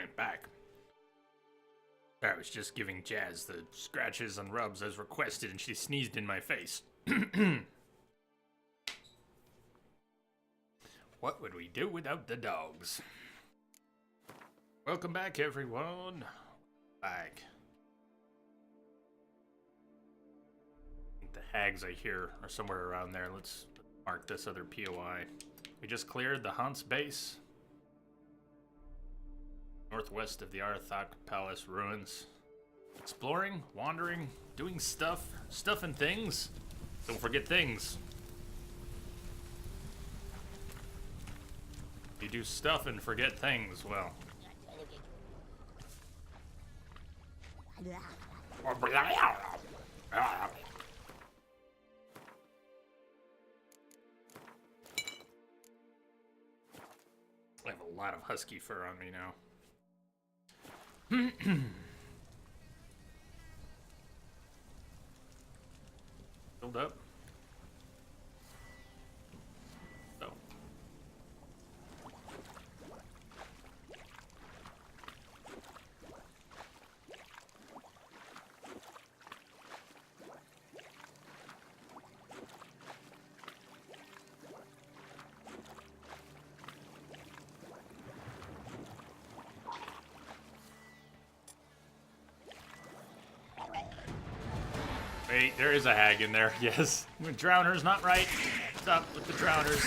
Alright, back. I was just giving Jazz the scratches and rubs as requested, and she sneezed in my face. What would we do without the dogs? Welcome back, everyone. Back. I think the hags I hear are somewhere around there. Let's mark this other POI. We just cleared the Hunt's base. Northwest of the Arthak Palace ruins. Exploring, wandering, doing stuff and things. Don't forget things. You do stuff and forget things, well. I have a lot of husky fur on me now. Filled up. So. Wait, there is a hag in there, yes. Drowners, not right. Stop with the drowners.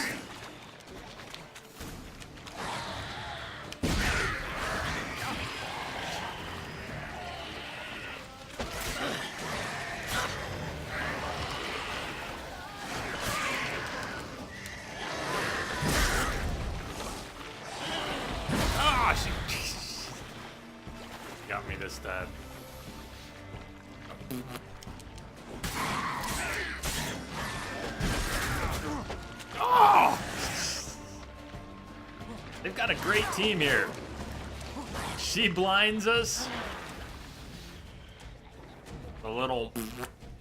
Ah, she got me this time. They've got a great team here. She blinds us. A little,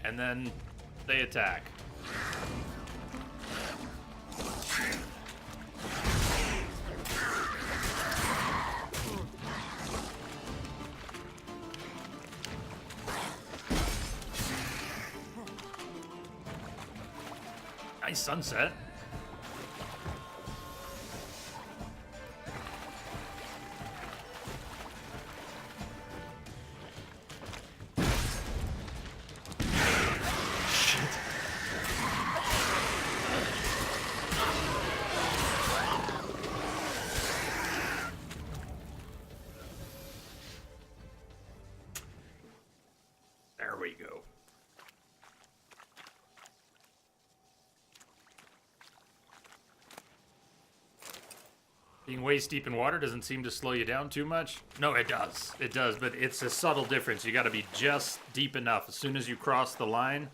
and then they attack. Nice sunset. There we go. Being waist deep in water doesn't seem to slow you down too much. No, it does. It does, but it's a subtle difference. You got to be just deep enough. As soon as you cross the line,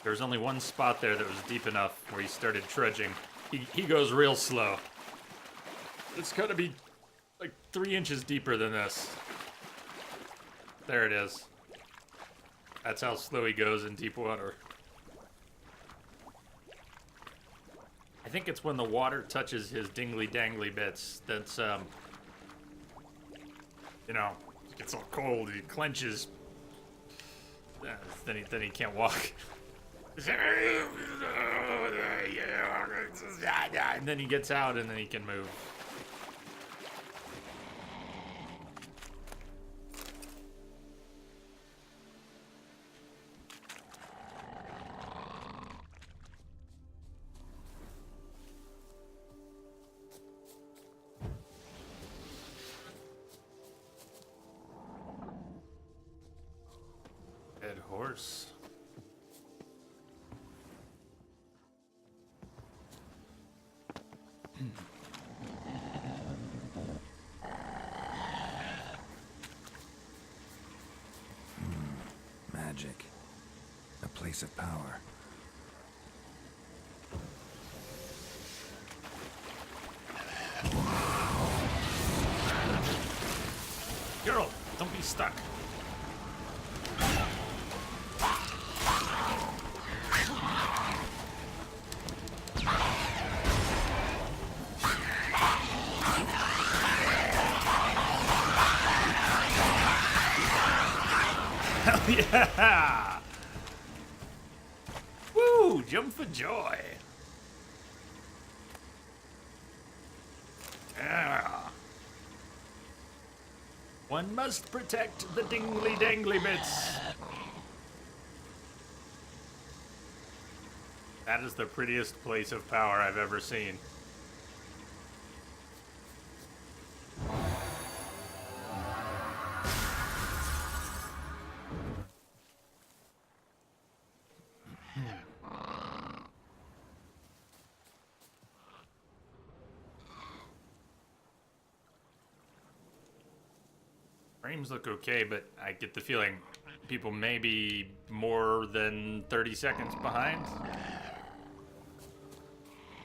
there's only one spot there that was deep enough where he started trudging. He goes real slow. It's got to be like 3 inches deeper than this. There it is. That's how slow he goes in deep water. I think it's when the water touches his dingly-dangly bits that's, you know, it gets all cold, he clenches. Then he can't walk. And then he gets out and then he can move. Dead horse. Magic. A place of power. Girl, don't be stuck. Hell yeah! Woo! Jump for joy. Yeah. One must protect the dingly dangly bits. That is the prettiest place of power I've ever seen. Frames look okay, but I get the feeling people may be more than 30 seconds behind.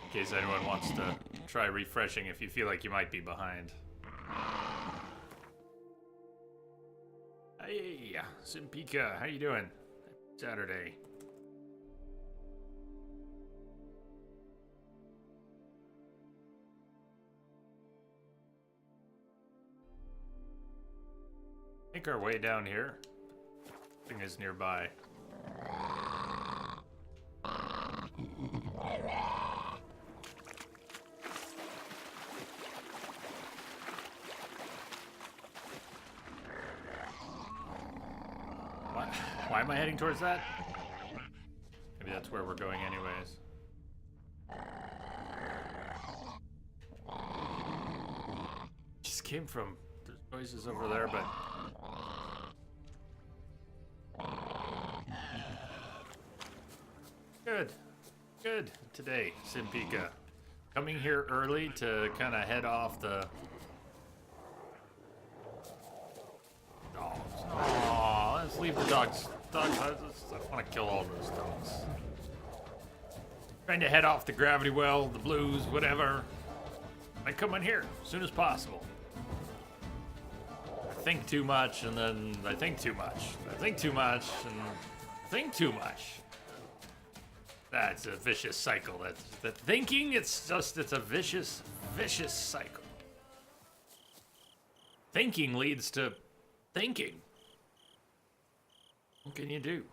In case anyone wants to try refreshing if you feel like you might be behind. Hey, Simpika, how you doing? Saturday. Make our way down here. Thing is nearby. Why am I heading towards that? Maybe that's where we're going anyways. Just came from, there's noises over there, but... Good today, Simpika. Coming here early to kind of head off the dogs. Aww, let's leave the dogs. I want to kill all those dogs. Trying to head off the gravity well, the blues, whatever. I come in here as soon as possible. I think too much, and then I think too much. I think too much, and I think too much. That's a vicious cycle. That thinking, it's a vicious cycle. Thinking leads to thinking. What can you do?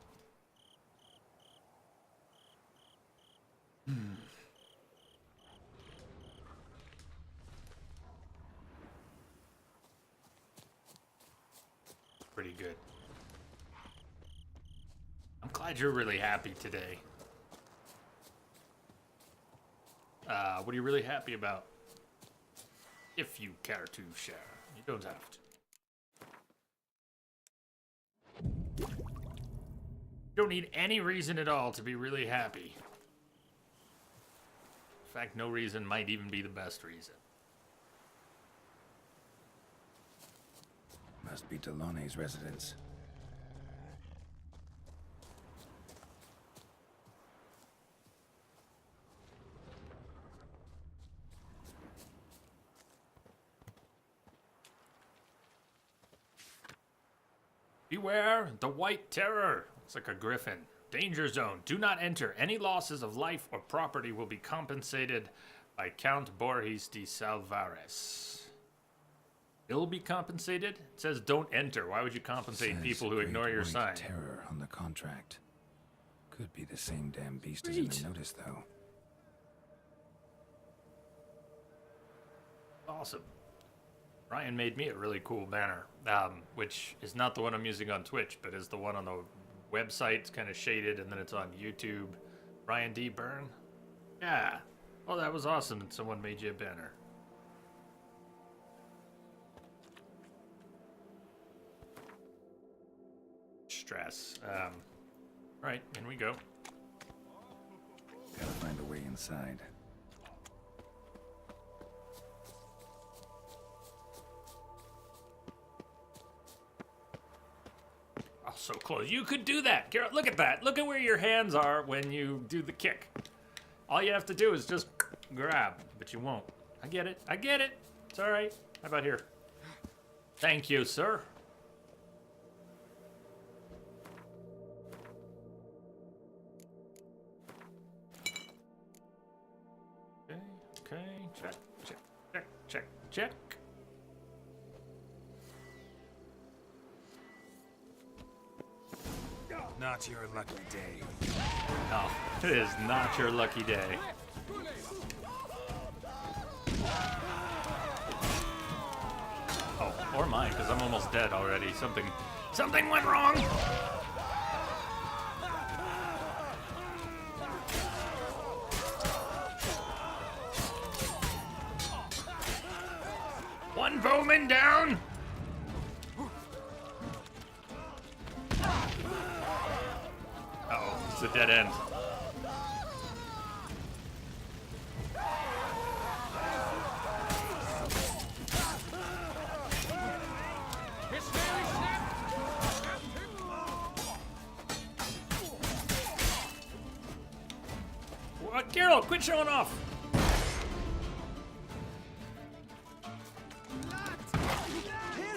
Pretty good. I'm glad you're really happy today. What are you really happy about? If you care to share. You don't have to. You don't need any reason at all to be really happy. In fact, no reason might even be the best reason. Must be Delaune's residence. Beware the White Terror. It's like a griffin. Danger zone. Do not enter. Any losses of life or property will be compensated by Count Borges de Salvares. It'll be compensated? It says don't enter. Why would you compensate people who ignore your sign? Terror on the contract. Could be the same damn beast as in the notice, though. Awesome. Ryan made me a really cool banner, which is not the one I'm using on Twitch, but is the one on the website. It's kind of shaded, and then it's on YouTube. Ryan D. Byrne? Yeah. Oh, that was awesome that someone made you a banner. Stress. Right, in we go. Gotta find a way inside. Oh, so close. You could do that. Garrett, look at that. Look at where your hands are when you do the kick. All you have to do is just grab, but you won't. I get it. I get it. It's all right. How about here? Thank you, sir. Okay. Check. Not your lucky day. No, it is not your lucky day. Oh, or mine, because I'm almost dead already. Something went wrong! One bowman down! Uh-oh, it's a dead end. What, Carol, quit showing off!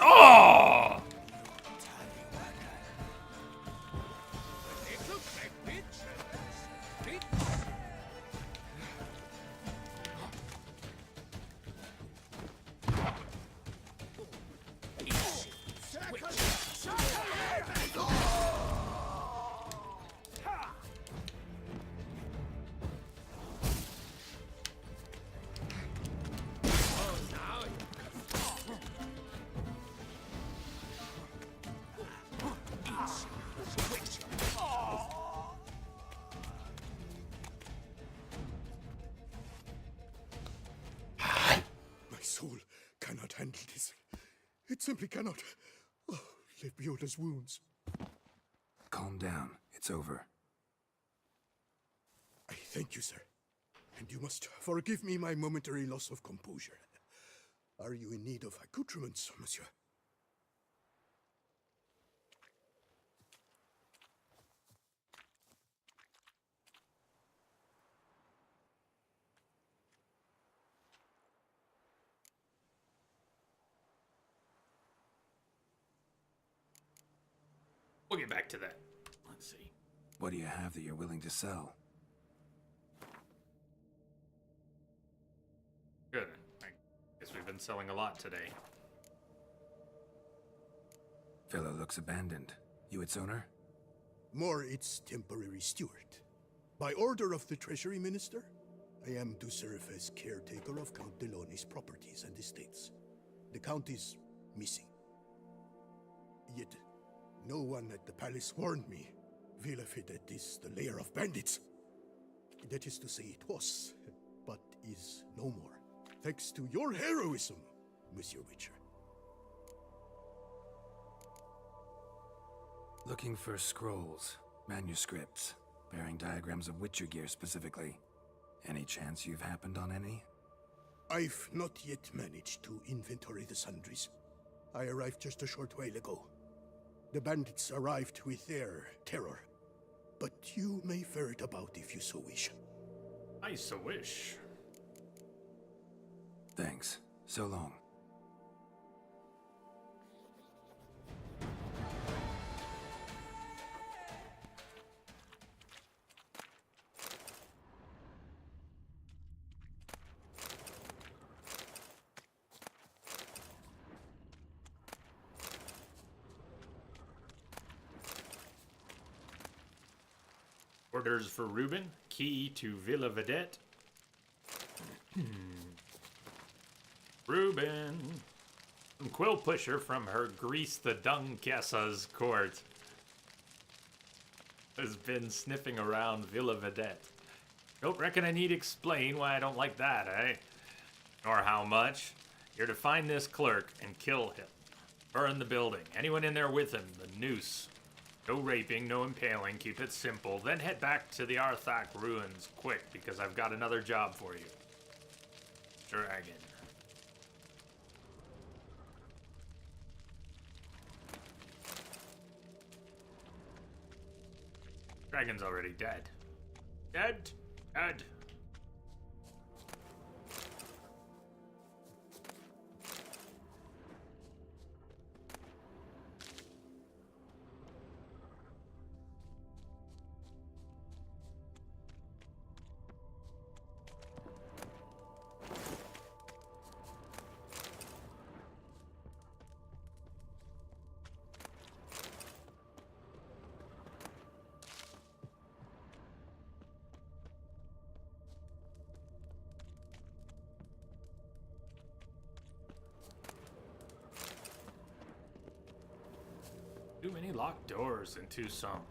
Oh! My soul cannot handle this. It simply cannot. Oh, Lebioda's wounds. Calm down. It's over. I thank you, sir. And you must forgive me my momentary loss of composure. Are you in need of accoutrements, monsieur? We'll get back to that. Let's see. What do you have that you're willing to sell? Good. I guess we've been selling a lot today. Villa looks abandoned. You its owner? More its temporary steward. By order of the Treasury Minister, I am to serve as caretaker of Count Deloni's properties and estates. The Count is missing. Yet, no one at the palace warned me. Villa Vedette is the lair of bandits. That is to say, it was, but is no more. Thanks to your heroism, Monsieur Witcher. Looking for scrolls, manuscripts, bearing diagrams of Witcher gear specifically. Any chance you've happened on any? I've not yet managed to inventory the sundries. I arrived just a short while ago. The bandits arrived with their terror. But you may ferret about if you so wish. I so wish. Thanks. So long. Orders for Reuben. Key to Villa Vedette. Reuben. Some quill pusher from her Grease the Dung Kessa's court has been sniffing around Villa Vedette. Don't reckon I need explain why I don't like that, eh? Nor how much. You're to find this clerk and kill him. Burn the building. Anyone in there with him, the noose. No raping, no impaling, keep it simple. Then head back to the Arthak ruins quick, because I've got another job for you. Dragon. Dragon's already dead. Dead? Dead. Too many locked doors in Tucson.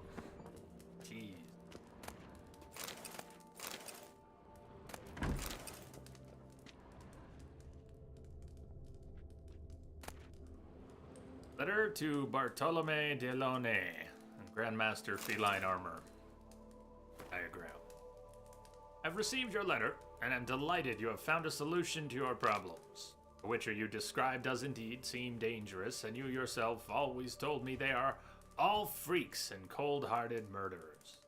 Jeez. Letter to Bartolome de Launay, Grandmaster Feline Armor. Diagram. I've received your letter, and am delighted you have found a solution to your problems. The Witcher you described does indeed seem dangerous, and you yourself always told me they are all freaks and cold-hearted murderers.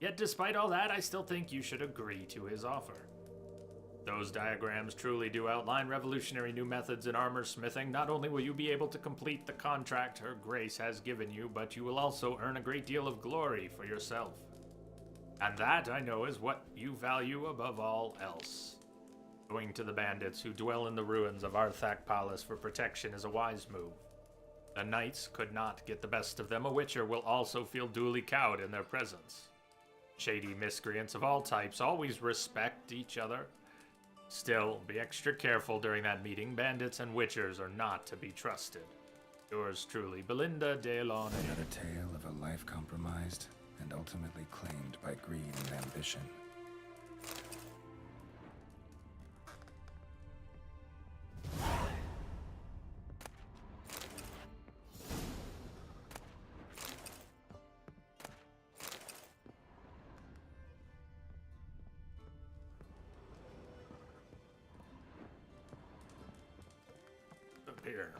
Yet despite all that, I still think you should agree to his offer. Those diagrams truly do outline revolutionary new methods in armor smithing. Not only will you be able to complete the contract Her Grace has given you, but you will also earn a great deal of glory for yourself. And that, I know, is what you value above all else. Going to the bandits who dwell in the ruins of Arthak Palace for protection is a wise move. The knights could not get the best of them. A Witcher will also feel duly cowed in their presence. Shady miscreants of all types always respect each other. Still, be extra careful during that meeting. Bandits and Witchers are not to be trusted. Yours truly, Belinda de Launay. Another tale of a life compromised and ultimately claimed by greed and ambition. Up here.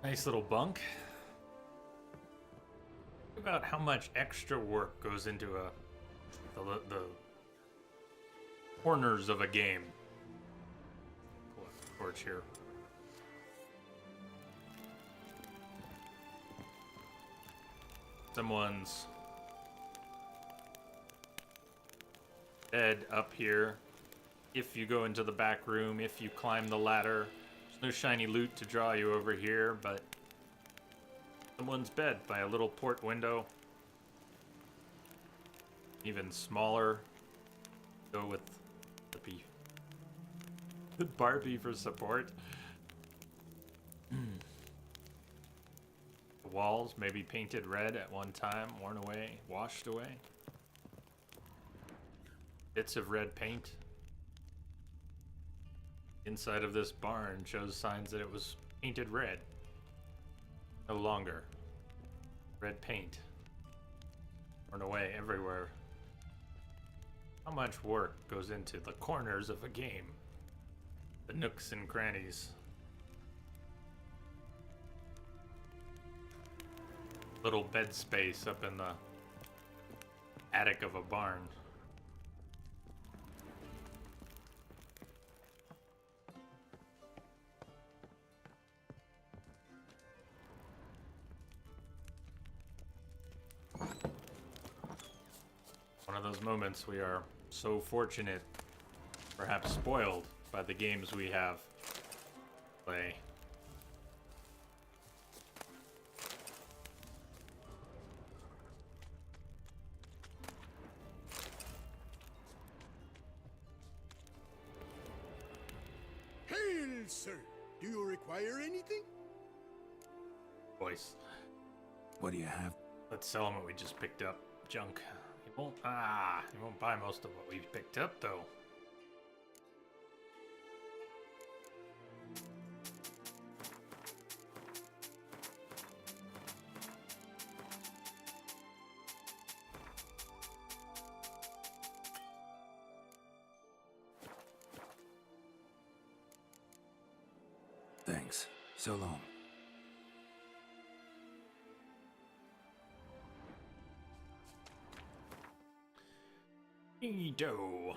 Nice little bunk. Think about how much extra work goes into the corners of a game. Pull up the torch here. Someone's bed up here. If you go into the back room, if you climb the ladder. No shiny loot to draw you over here, but someone's bed by a little port window. Even smaller. Go with the beef. The Barbie for support. The walls maybe painted red at one time, worn away, washed away. Bits of red paint. Inside of this barn shows signs that it was painted red. No longer. Red paint. Worn away everywhere. How much work goes into the corners of a game? The nooks and crannies. Little bed space up in the attic of a barn. One of those moments we are so fortunate, perhaps spoiled by the games we have play. Hail, sir! Do you require anything? Voice. What do you have? Let's sell him what we just picked up. Junk. He won't buy most of what we picked up, though. Thanks. So long. Edo.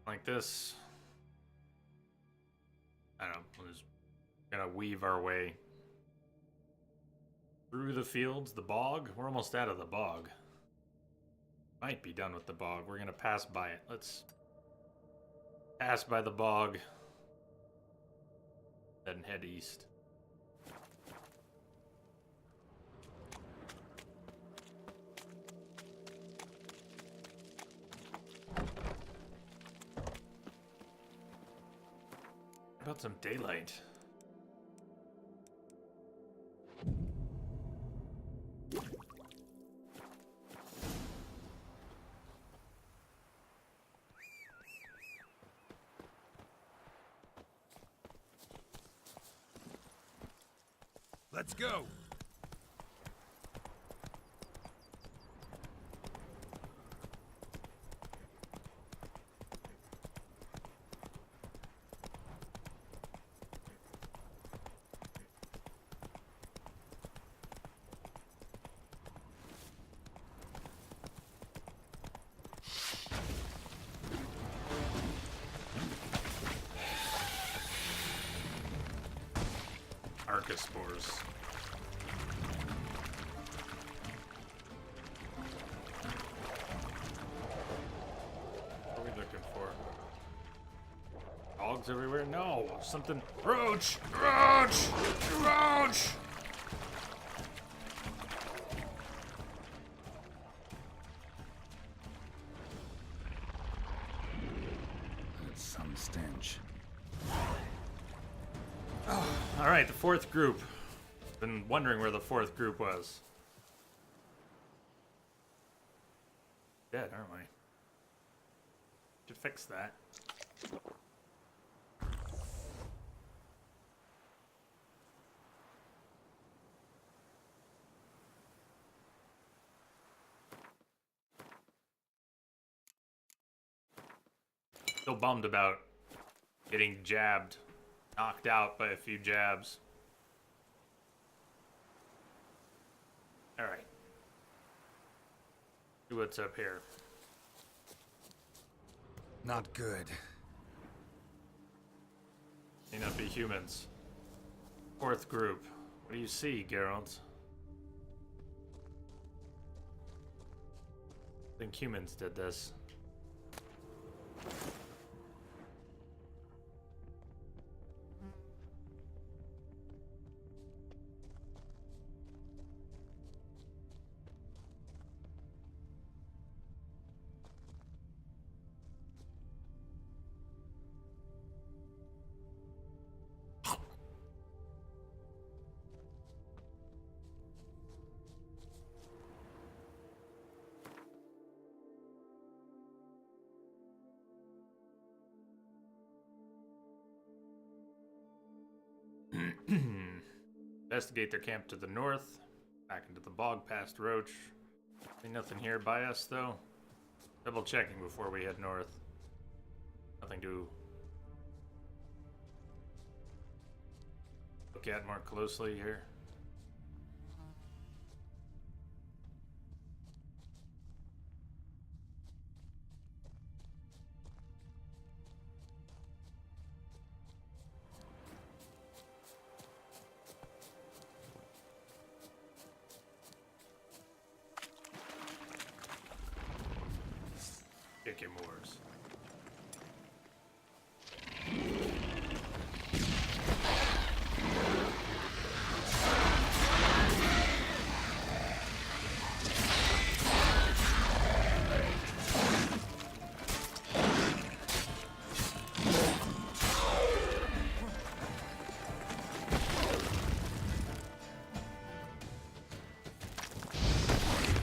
Like this. I don't know. We're just gonna weave our way Through the fields, the bog. We're almost out of the bog. Might be done with the bog. We're gonna pass by it. Let's pass by the bog. Then head east. How about some daylight? Let's go! Archospores. What are we looking for? Dogs everywhere? No! Something. Roach! Roach! Roach! That's some stench. All right, the fourth group. Been wondering where the fourth group was. Dead, aren't we? Should fix that. Still bummed about getting jabbed. Knocked out by a few jabs. Alright. See what's up here. Not good. May not be humans. Fourth group. What do you see, Geralt? I think humans did this. Investigate their camp to the north. Back into the bog past Roach. Ain't nothing here by us, though. Double checking before we head north. Nothing to look at more closely here. Chicken wars.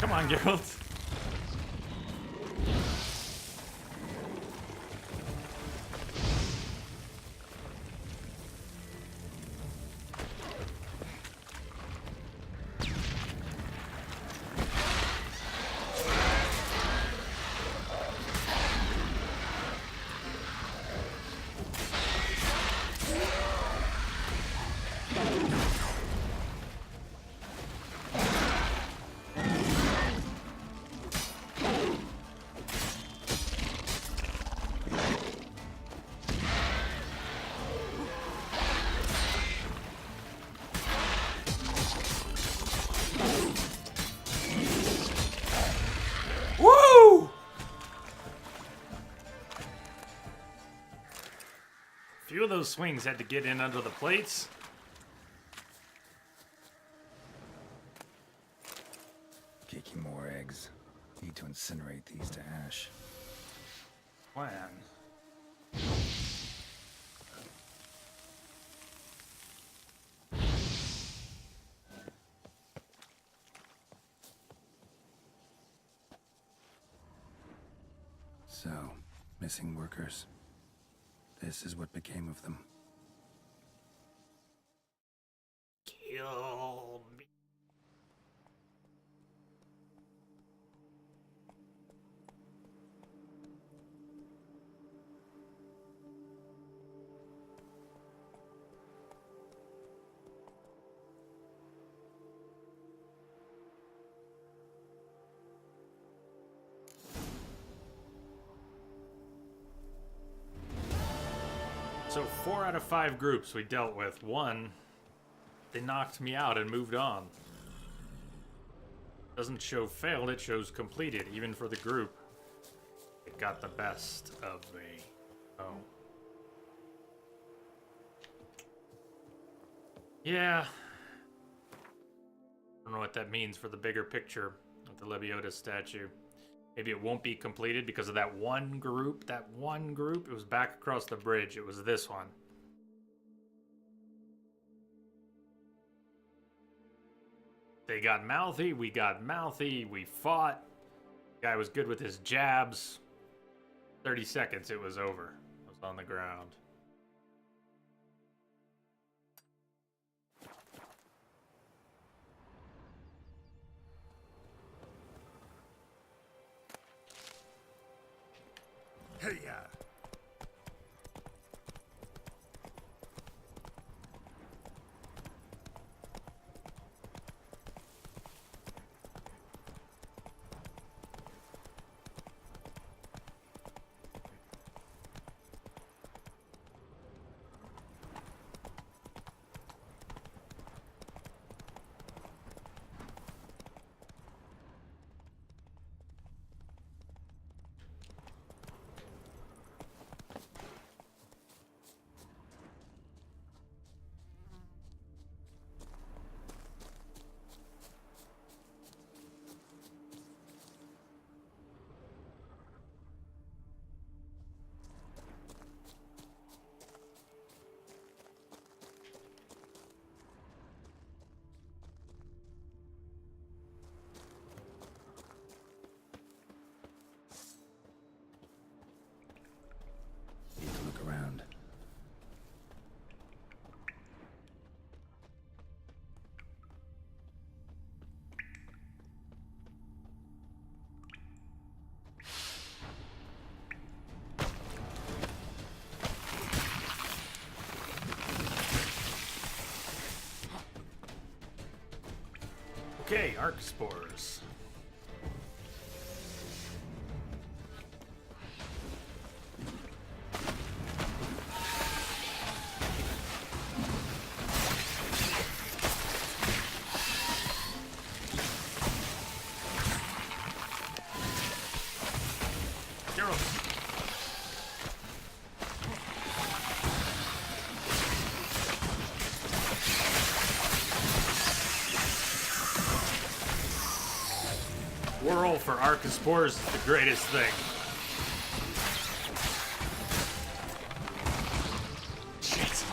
Come on, Geralt. those swings had to get in under the plates. Kicking more eggs. Need to incinerate these to ash. Plan. So, missing workers. This is what became of them. Kill me. So 4 out of 5 groups we dealt with. 1, they knocked me out and moved on. Doesn't show failed, it shows completed, even for the group. It got the best of me. Oh. Yeah. I don't know what that means for the bigger picture of the Lebioda statue. Maybe it won't be completed because of that one group. That one group, it was back across the bridge. It was this one. They got mouthy, we got mouthy, we fought. Guy was good with his jabs. 30 seconds, it was over. I was on the ground. Hey, yeah. Need to look around. Okay, arc spores. Whirl for Archospores is the greatest thing. Shit.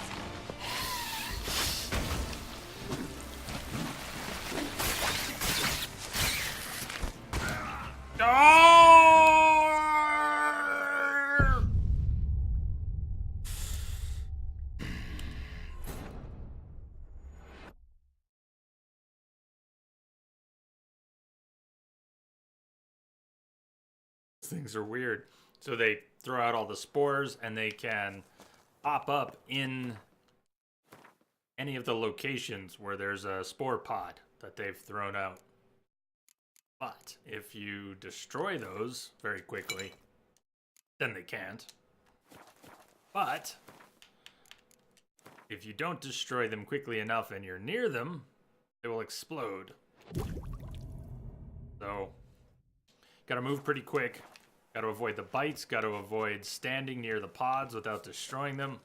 Oh! Things are weird. So they throw out all the spores and they can pop up in any of the locations where there's a spore pod that they've thrown out. But if you destroy those very quickly, then they can't. But if you don't destroy them quickly enough and you're near them, they will explode. So, gotta move pretty quick. Gotta avoid the bites, gotta avoid standing near the pods without destroying them.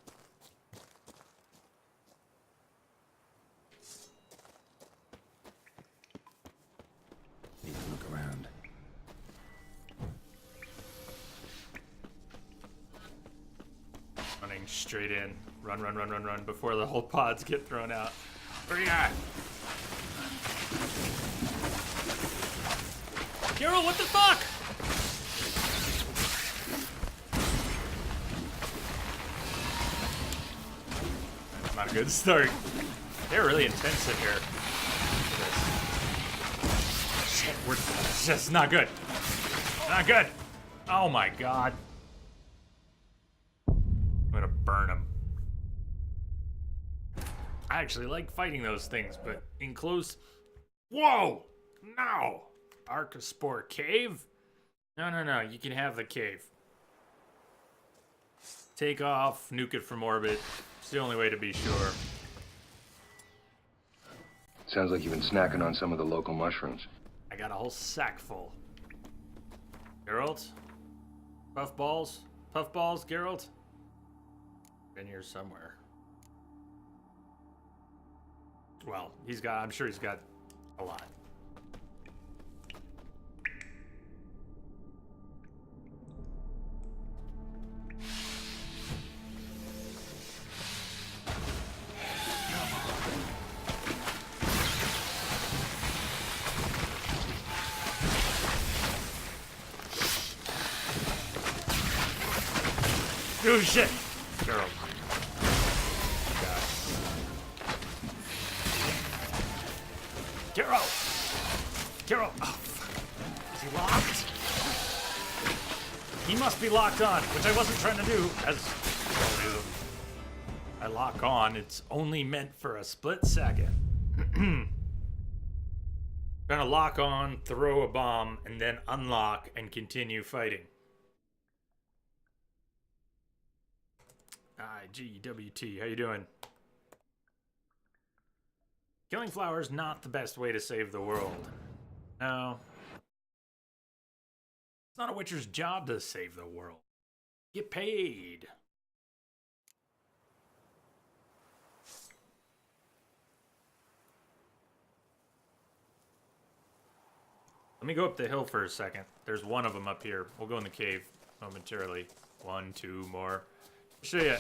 around. Running straight in. Run, run, run, run, run before the whole pods get thrown out. Where you at? Carol, what the fuck? That's not a good start. They're really intense in here. Shit, it's just not good. Not good. Oh my god. I'm gonna burn them. I actually like fighting those things, but in close... Whoa! No! Archospore cave? No, no, no. You can have the cave. Take off, nuke it from orbit. It's the only way to be sure. Sounds like you've been snacking on some of the local mushrooms. I got a whole sack full. Geralt? Puffballs? Puffballs, Geralt? In here somewhere. Well, I'm sure he's got a lot. Oh shit! Geralt. Geralt! Geralt! Oh, fuck. Is he locked? He must be locked on, which I wasn't trying to do, as I lock on. It's only meant for a split second. Gonna lock on, throw a bomb, and then unlock and continue fighting. IGWT, how you doing? Killing flowers not the best way to save the world. No. It's not a Witcher's job to save the world. Get paid. Let me go up the hill for a second. There's one of them up here. We'll go in the cave momentarily. 1, 2 more. Show you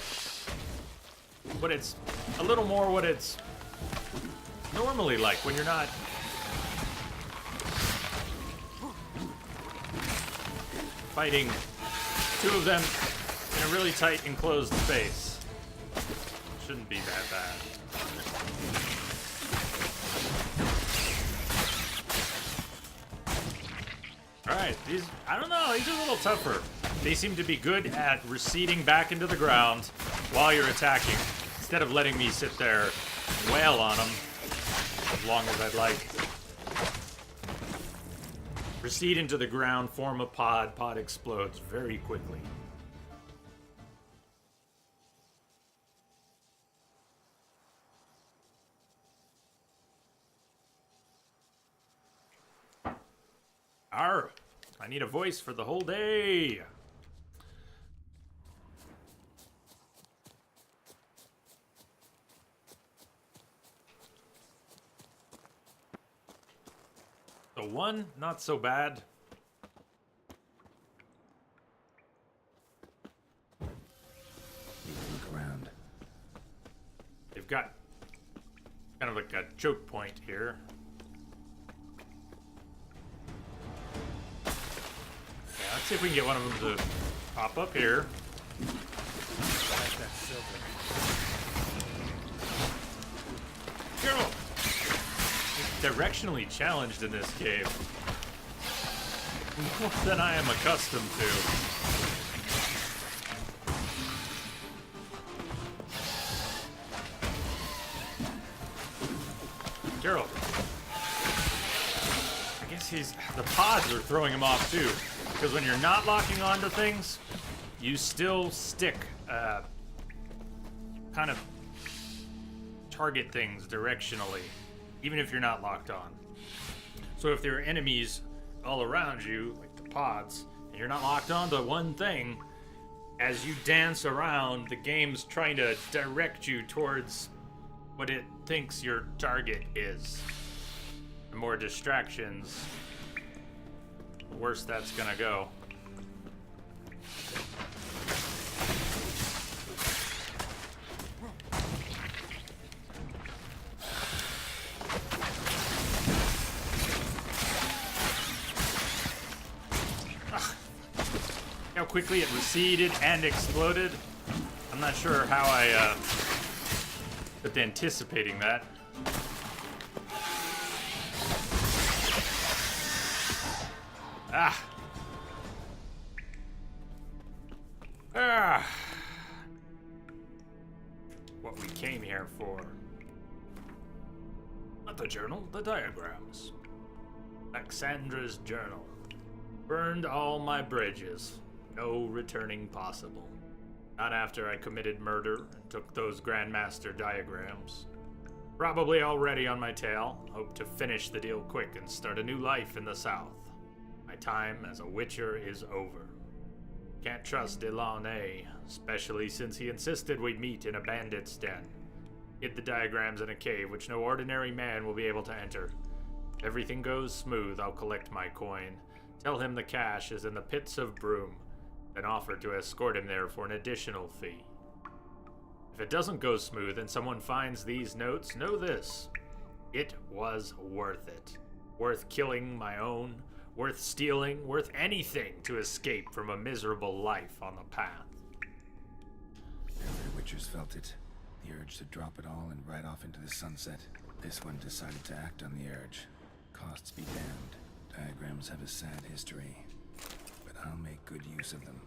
what it's a little more what it's normally like when you're not fighting two of them in a really tight enclosed space. Shouldn't be that bad. Alright, these I don't know, these are a little tougher. They seem to be good at receding back into the ground while you're attacking, instead of letting me sit there and wail on them as long as I'd like. Recede into the ground, form a pod, pod explodes very quickly. Arr! I need a voice for the whole day! So 1, not so bad. Look around. They've got kind of like a choke point here. Yeah, let's see if we can get one of them to pop up here. Girl! Directionally challenged in this cave. More than I am accustomed to. Geralt. I guess the pods are throwing him off too. Because when you're not locking onto things, you still stick, kind of target things directionally, even if you're not locked on. So if there are enemies all around you, like the pods, and you're not locked on to one thing, as you dance around, the game's trying to direct you towards what it thinks your target is. The more distractions, the worse that's gonna go. How quickly it receded and exploded. I'm not sure how I was anticipating that. Ah. Ah. What we came here for. Not the journal, the diagrams. Alexandra's journal. Burned all my bridges. No returning possible. Not after I committed murder and took those Grandmaster diagrams. Probably already on my tail. Hope to finish the deal quick and start a new life in the South. My time as a Witcher is over. Can't trust Delaunay, especially since he insisted we meet in a bandit's den. Hid the diagrams in a cave which no ordinary man will be able to enter. If everything goes smooth, I'll collect my coin. Tell him the cash is in the pits of Broom, then offer to escort him there for an additional fee. If it doesn't go smooth and someone finds these notes, know this. It was worth it. Worth killing my own, worth stealing, worth anything to escape from a miserable life on the path. Every Witcher's felt it. The urge to drop it all and ride off into the sunset. This one decided to act on the urge. Costs be damned. Diagrams have a sad history, but I'll make good use of them.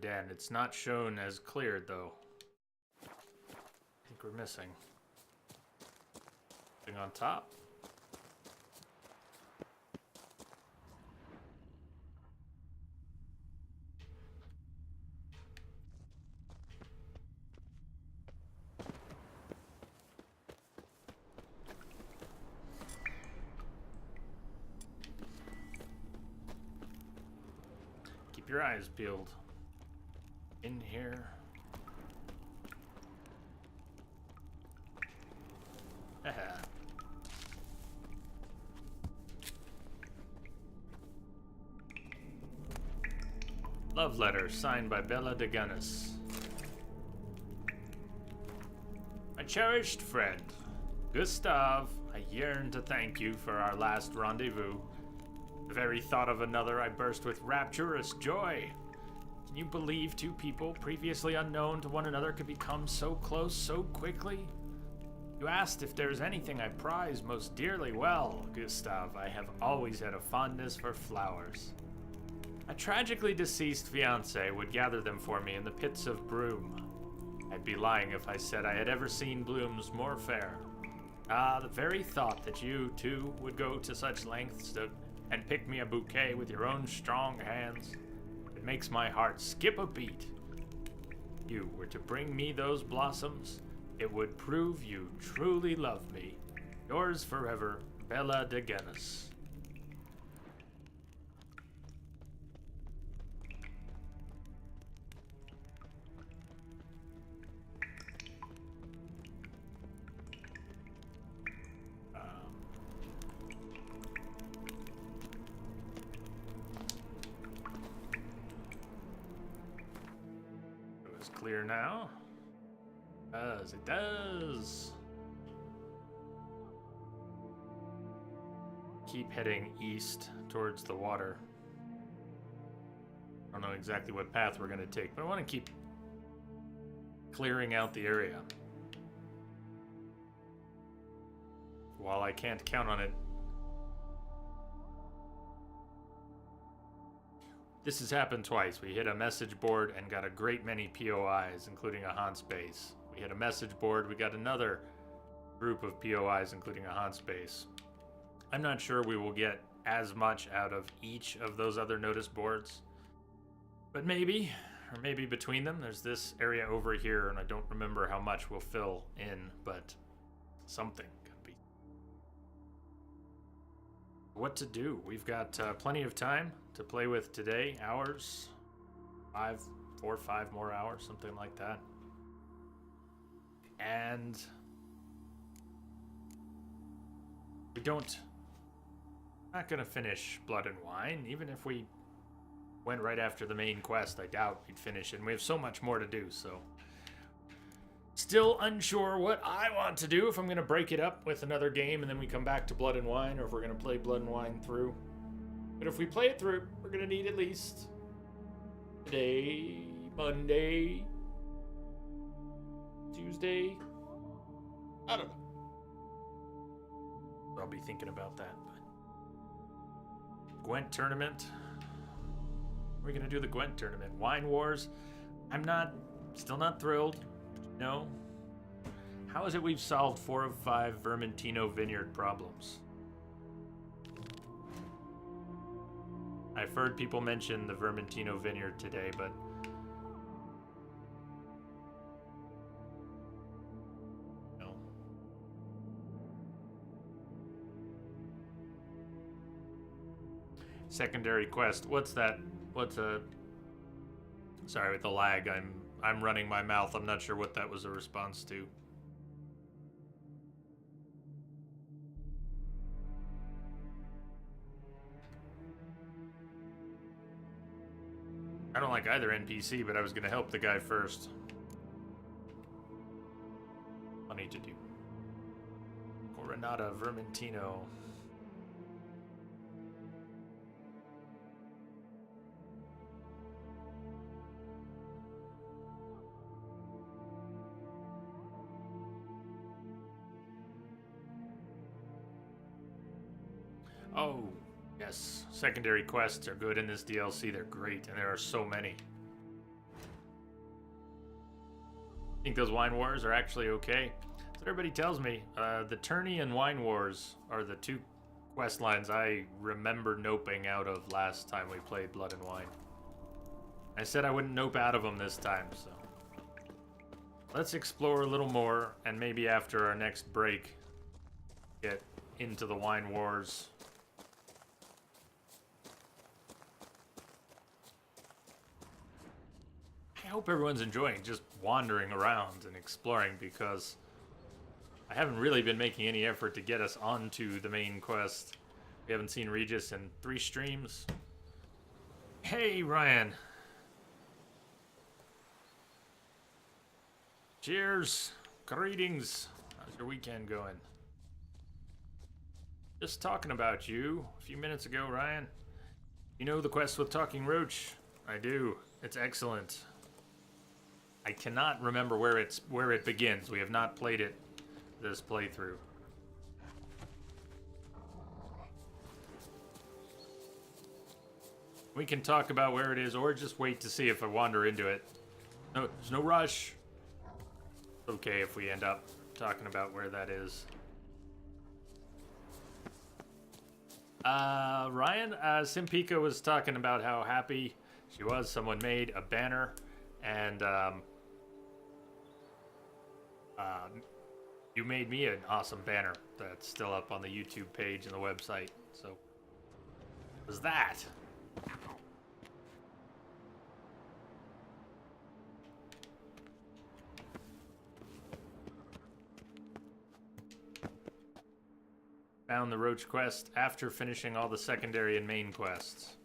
Den. It's not shown as cleared though. I think we're missing. Thing on top. Keep your eyes peeled. In here. Love letter signed by Bella de Gunnis. My cherished friend, Gustav, I yearn to thank you for our last rendezvous. The very thought of another, I burst with rapturous joy. Can you believe two people previously unknown to one another could become so close so quickly? You asked if there's anything I prize most dearly. Well, Gustav, I have always had a fondness for flowers. A tragically deceased fiancé would gather them for me in the pits of Broom. I'd be lying if I said I had ever seen blooms more fair. Ah, the very thought that you, too, would go to such lengths and pick me a bouquet with your own strong hands. It makes my heart skip a beat. If you were to bring me those blossoms, it would prove you truly love me. Yours forever, Bella de Gunnis. Clear now. It does. Keep heading east towards the water. I don't know exactly what path we're going to take, but I want to keep clearing out the area. while I can't count on it. This has happened twice. We hit a message board and got a great many POIs, including a haunt space. We hit a message board, we got another group of POIs, including a haunt space. I'm not sure we will get as much out of each of those other notice boards, but maybe, or maybe between them. There's this area over here, and I don't remember how much we'll fill in, but something could be. What to do? We've got plenty of time to play with today. Hours, 4 or 5 more hours, something like that. And we not gonna finish Blood and Wine. Even if we went right after the main quest, I doubt we'd finish it. And we have so much more to do, so still unsure what I want to do, if I'm gonna break it up with another game and then we come back to Blood and Wine, or if we're gonna play Blood and Wine through. But if we play it through, we're gonna need at least today, Monday, Tuesday. I don't know. I'll be thinking about that. But Gwent tournament. We're gonna do the Gwent tournament. Wine Wars. Still not thrilled. No. How is it we've solved 4 of 5 Vermentino Vineyard problems? I've heard people mention the Vermentino Vineyard today, but no. Secondary quest. What's that? Sorry, with the lag, I'm running my mouth. I'm not sure what that was a response to. I don't like either NPC, but I was going to help the guy first. Funny to do. Coronata Vermentino. Oh, yes. Secondary quests are good in this DLC. They're great, and there are so many. I think those Wine Wars are actually okay. That's what everybody tells me. The Tourney and Wine Wars are the 2 quest lines I remember noping out of last time we played Blood and Wine. I said I wouldn't nope out of them this time, so let's explore a little more, and maybe after our next break, get into the Wine Wars. I hope everyone's enjoying just wandering around and exploring, because I haven't really been making any effort to get us onto the main quest. We haven't seen Regis in 3 streams. Hey, Ryan. Cheers. Greetings. How's your weekend going? Just talking about you a few minutes ago, Ryan. You know the quest with Talking Roach? I do. It's excellent. I cannot remember where it begins. We have not played it this playthrough. We can talk about where it is, or just wait to see if I wander into it. No, there's no rush. It's okay if we end up talking about where that is. Ryan, Simpika was talking about how happy she was. Someone made a banner, and you made me an awesome banner that's still up on the YouTube page and the website. So, what was that? Found the Roach quest after finishing all the secondary and main quests.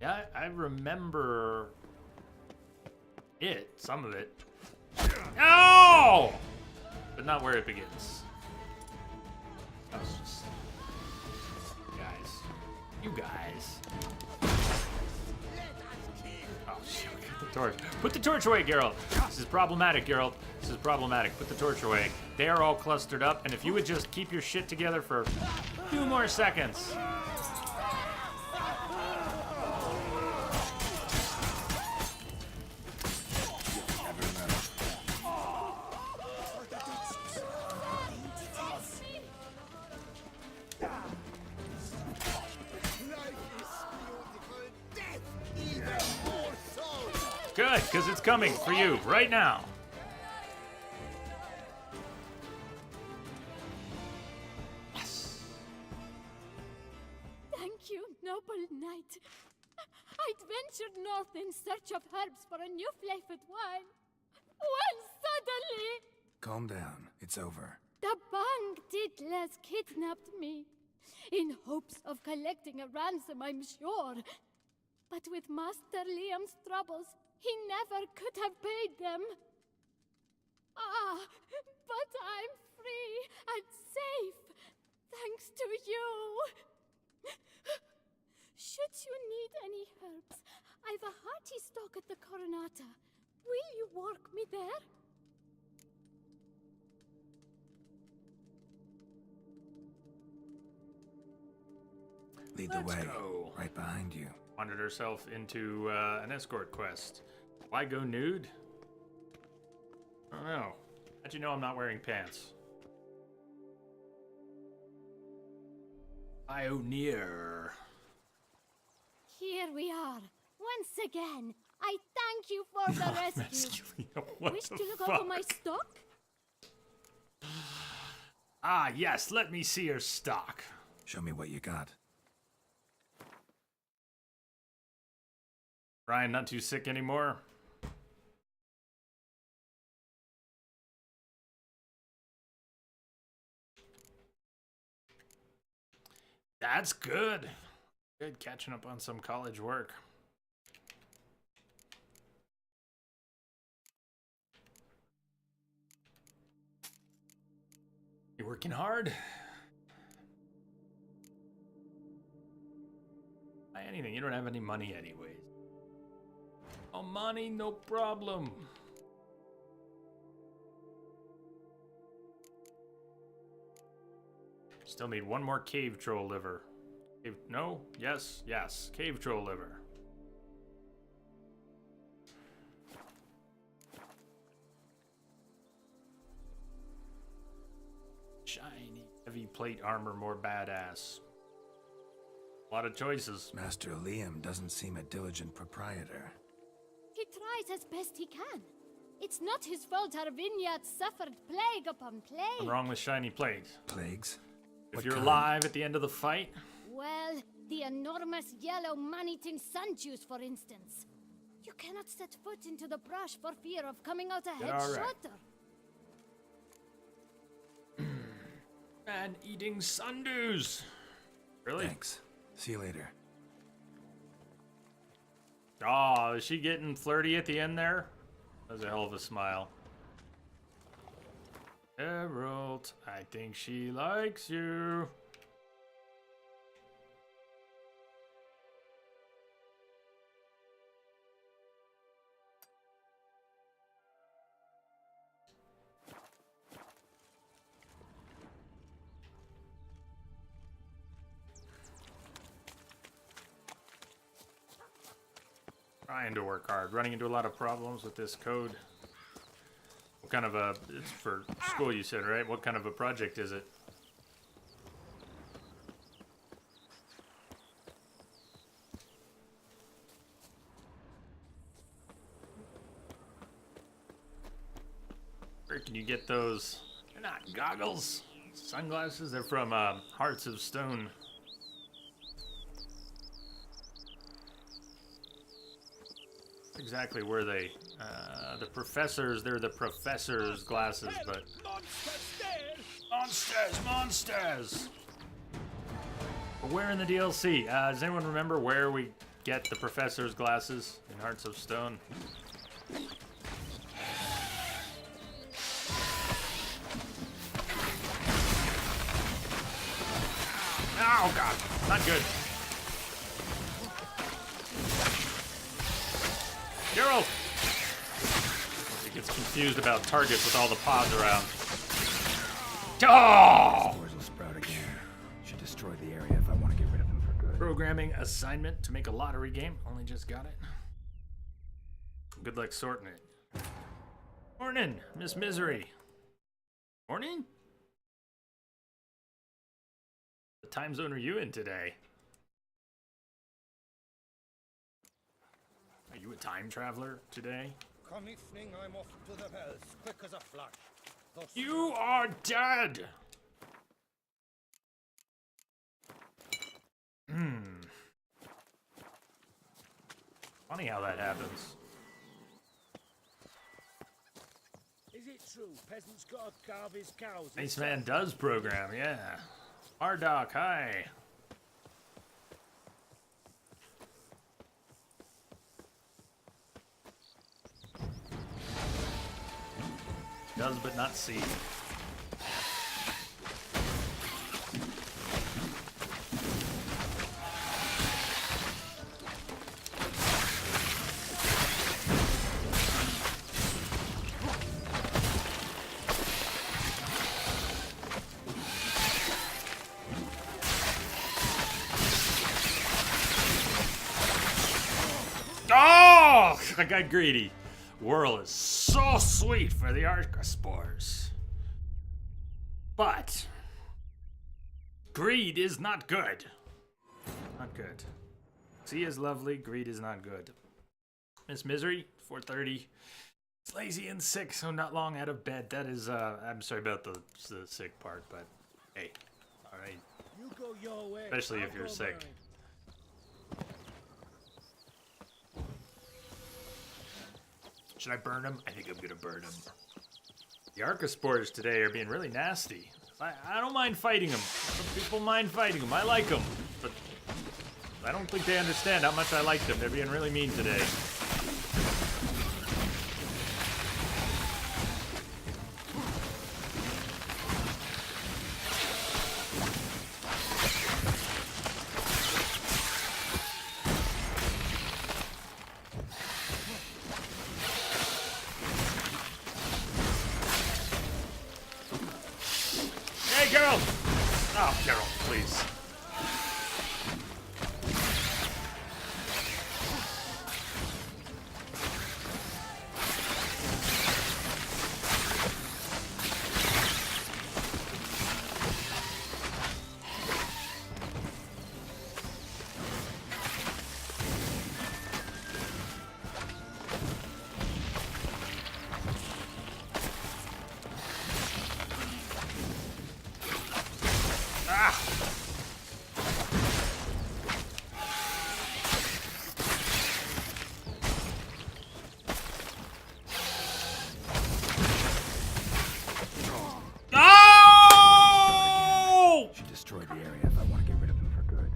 Yeah, I remember some of it. No! But not where it begins. That was just... You guys. Oh shit, we got the Torch. Put the torch away, Geralt. This is problematic, Geralt. This is problematic. Put the torch away. They are all clustered up, and if you would just keep your shit together for a few more seconds. Good, because it's coming for you right now. Yes. Thank you, noble knight. I'd ventured north in search of herbs for a new flavored wine. When suddenly, Calm down. It's over. the Bang Diddlers kidnapped me. In hopes of collecting a ransom, I'm sure. But with Master Liam's troubles, he never could have paid them. Ah, but I'm free and safe, thanks to you. Should you need any herbs, I've a hearty stock at the Coronata. Will you work me there? Lead the Let's way. go. Right behind you. Wandered herself into an escort quest. Why go nude? I don't know. How'd you know I'm not wearing pants? Pioneer. Here we are. Once again, I thank you for the rescue. Mescalina, what Wish the to look fuck? over my stock? Ah, yes, let me see your stock. Show me what you got. Ryan, not too sick anymore? That's good. Good catching up on some college work. You working hard? Buy anything. You don't have any money anyways. Oh, money, no problem. Still need one more cave troll liver. No? Yes? Yes. Cave troll liver. Shiny, heavy plate armor, more badass. A lot of choices. Master Liam doesn't seem a diligent proprietor. He tries as best he can. It's not his fault our vineyards suffered plague upon What's plague. wrong with shiny plates? Plagues? If What you're kind? alive at the end of the fight, Well, the enormous yellow man-eating sun juice, for instance. You cannot set foot into the brush for fear of coming out a head all right. shorter. man eating sundews. Really? Thanks. See you later. Oh, is she getting flirty at the end there? That was a hell of a smile. Geralt, I think she likes you. Trying to work hard, running into a lot of problems with this code. What kind of a, it's for school you said, right? What kind of a project is it? Where can you get those? They're not goggles, sunglasses. They're from Hearts of Stone. Exactly where they, the professors, they're the professors' glasses, but... Monsters! But where in the DLC? Does anyone remember where we get the professor's glasses in Hearts of Stone? Oh god, not good. Geralt! confused about targets with all the pods around. Oh! Spores will sprout again. Should destroy the area if I want to get rid of them for good. Programming assignment to make a lottery game. Only just got it. Good luck sorting it. Morning, Miss Misery. Morning? What time zone are you in today? Are you a time traveler today? Come evening, I'm off to the bells, quick as a flash. Thus You are dead! Funny how that happens. is it true peasants gotta carve his cows? Nice man does program, yeah. Ardoc, hi. Does but not see. Oh! I got greedy. Whirl is so sweet for the Archaspores. But greed is not good. Not good. C is lovely, greed is not good. Miss Misery, 4:30. It's lazy and sick, so not long out of bed. That is, I'm sorry about the sick part, but hey, alright. You go your way. Especially if I'll you're go sick. mine. Should I burn him? I think I'm gonna burn him. The Archaspores today are being really nasty. I don't mind fighting them. Some people mind fighting them. I like them, but I don't think they understand how much I like them. They're being really mean today. Hey, Carol! Oh, Carol, please. No! Should destroy the area if I want to get rid of them for good.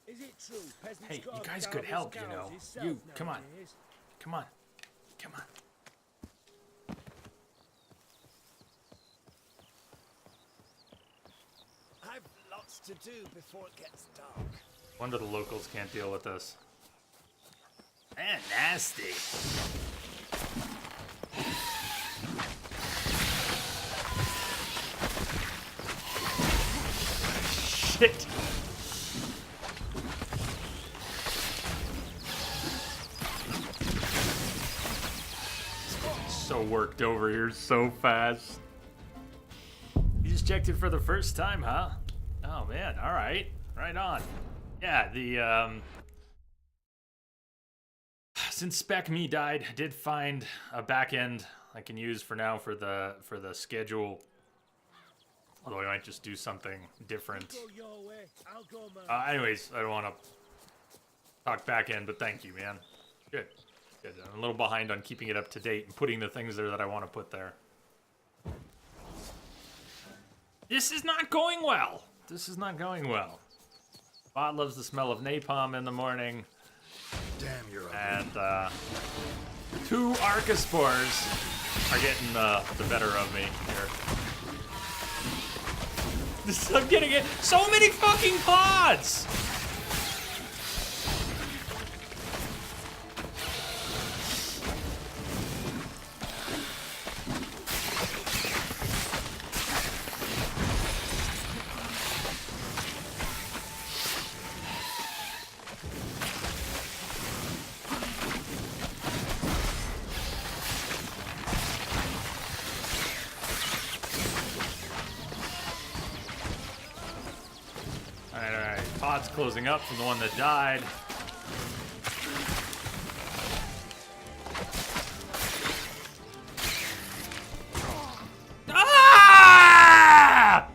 Is it true peasants Hey, you gotta guys carve could his help, you cows know. himself You, come on. nowadays? Come on. Come on. I've lots to do before it gets dark. Wonder the locals can't deal with this. Man, nasty. Shit. So worked over here so fast. You just checked it for the first time, huh? Oh man, all right. Right on. Yeah, the since Spec Me died, I did find a back end I can use for now for the schedule. Although I might just do something different. Go your way, I'll go mine. Anyways, I don't want to talk back end, but thank you, man. Good. Good. I'm a little behind on keeping it up to date and putting the things there that I want to put there. This is not going well. This is not going well. Bot loves the smell of napalm in the morning. Damn, you're ugly. And, 2 Archospores are getting the better of me here. I'm getting it. So many fucking pods! Alright. Pod's closing up from the one that died. Ah!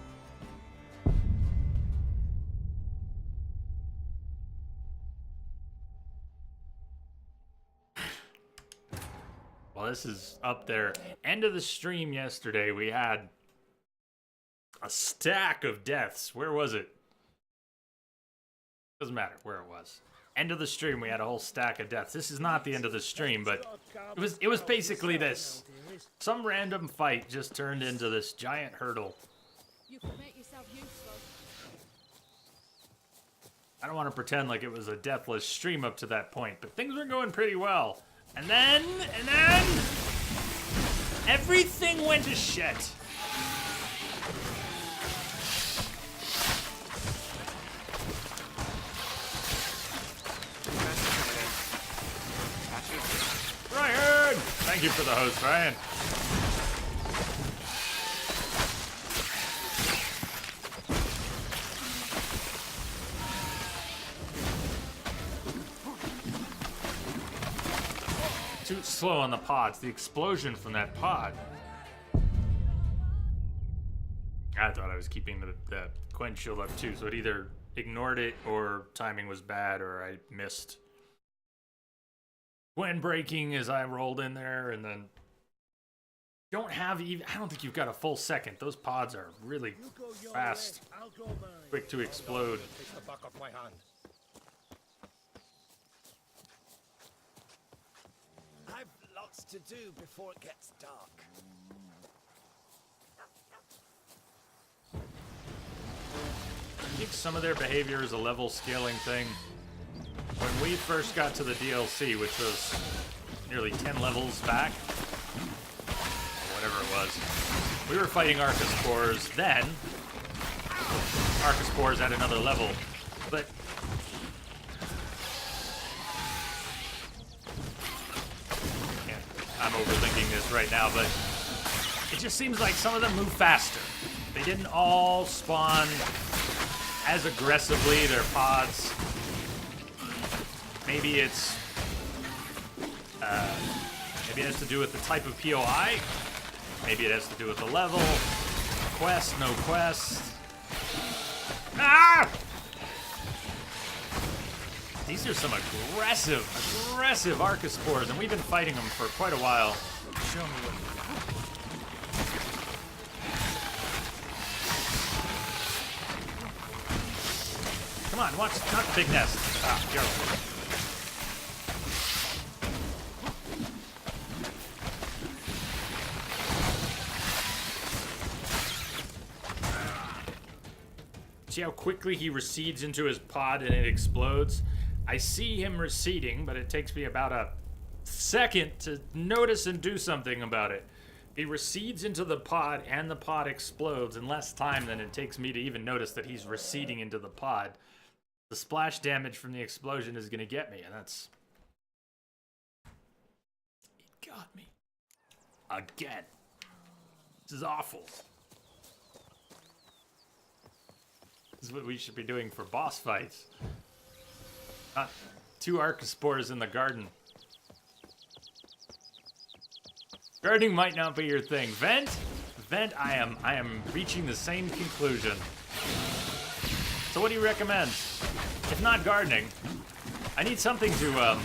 Well, this is up there. End of the stream yesterday, we had a stack of deaths. Where was it? Doesn't matter where it was. End of the stream, we had a whole stack of deaths. This is not the end of the stream, but it was basically this. Some random fight just turned into this giant hurdle. You can make yourself useful. I don't want to pretend like it was a deathless stream up to that point, but things were going pretty well. And then everything went to shit. Ryan! Thank you for the host, Ryan. Too slow on the pods. The explosion from that pod. I thought I was keeping the Quench shield up too, so it either ignored it or timing was bad or I missed Gwen breaking as I rolled in there, and then don't have even. I don't think you've got a full second. Those pods are really fast, quick to explode. Take the back of my hand. I've lots to do before it gets dark. I think some of their behavior is a level scaling thing. When we first got to the DLC, which was nearly 10 levels back, or whatever it was, we were fighting Archospores then. Archospores at another level, but I'm overthinking this right now, but it just seems like some of them move faster. They didn't all spawn as aggressively, their pods. Maybe it's, maybe it has to do with the type of POI. Maybe it has to do with the level. Quest, no quest. Ah! These are some aggressive Archospores, and we've been fighting them for quite a while. Show me what. Come on, watch, not the big nest. Ah, go. See how quickly he recedes into his pod and it explodes? I see him receding, but it takes me about a second to notice and do something about it. He recedes into the pod and the pod explodes in less time than it takes me to even notice that he's receding into the pod. The splash damage from the explosion is going to get me, and that's... It got me. Again. This is awful. This is what we should be doing for boss fights. Not 2 Archospores in the garden. Gardening might not be your thing. Vent, I am reaching the same conclusion. So what do you recommend? If not gardening, I need something to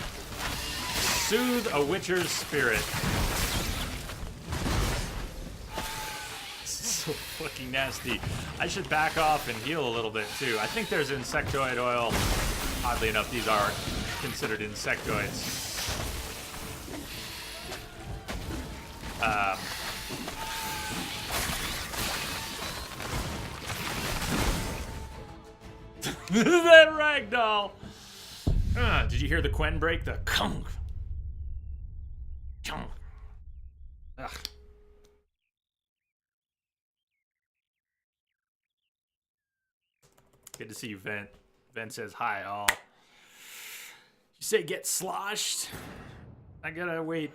soothe a witcher's spirit. So fucking nasty. I should back off and heal a little bit too. I think there's insectoid oil. Oddly enough, these are considered insectoids. That ragdoll. Did you hear the Quen break? The kunk. Chunk. Ugh. Good to see you, Vent. Vent says hi, all. You say get sloshed? I gotta wait.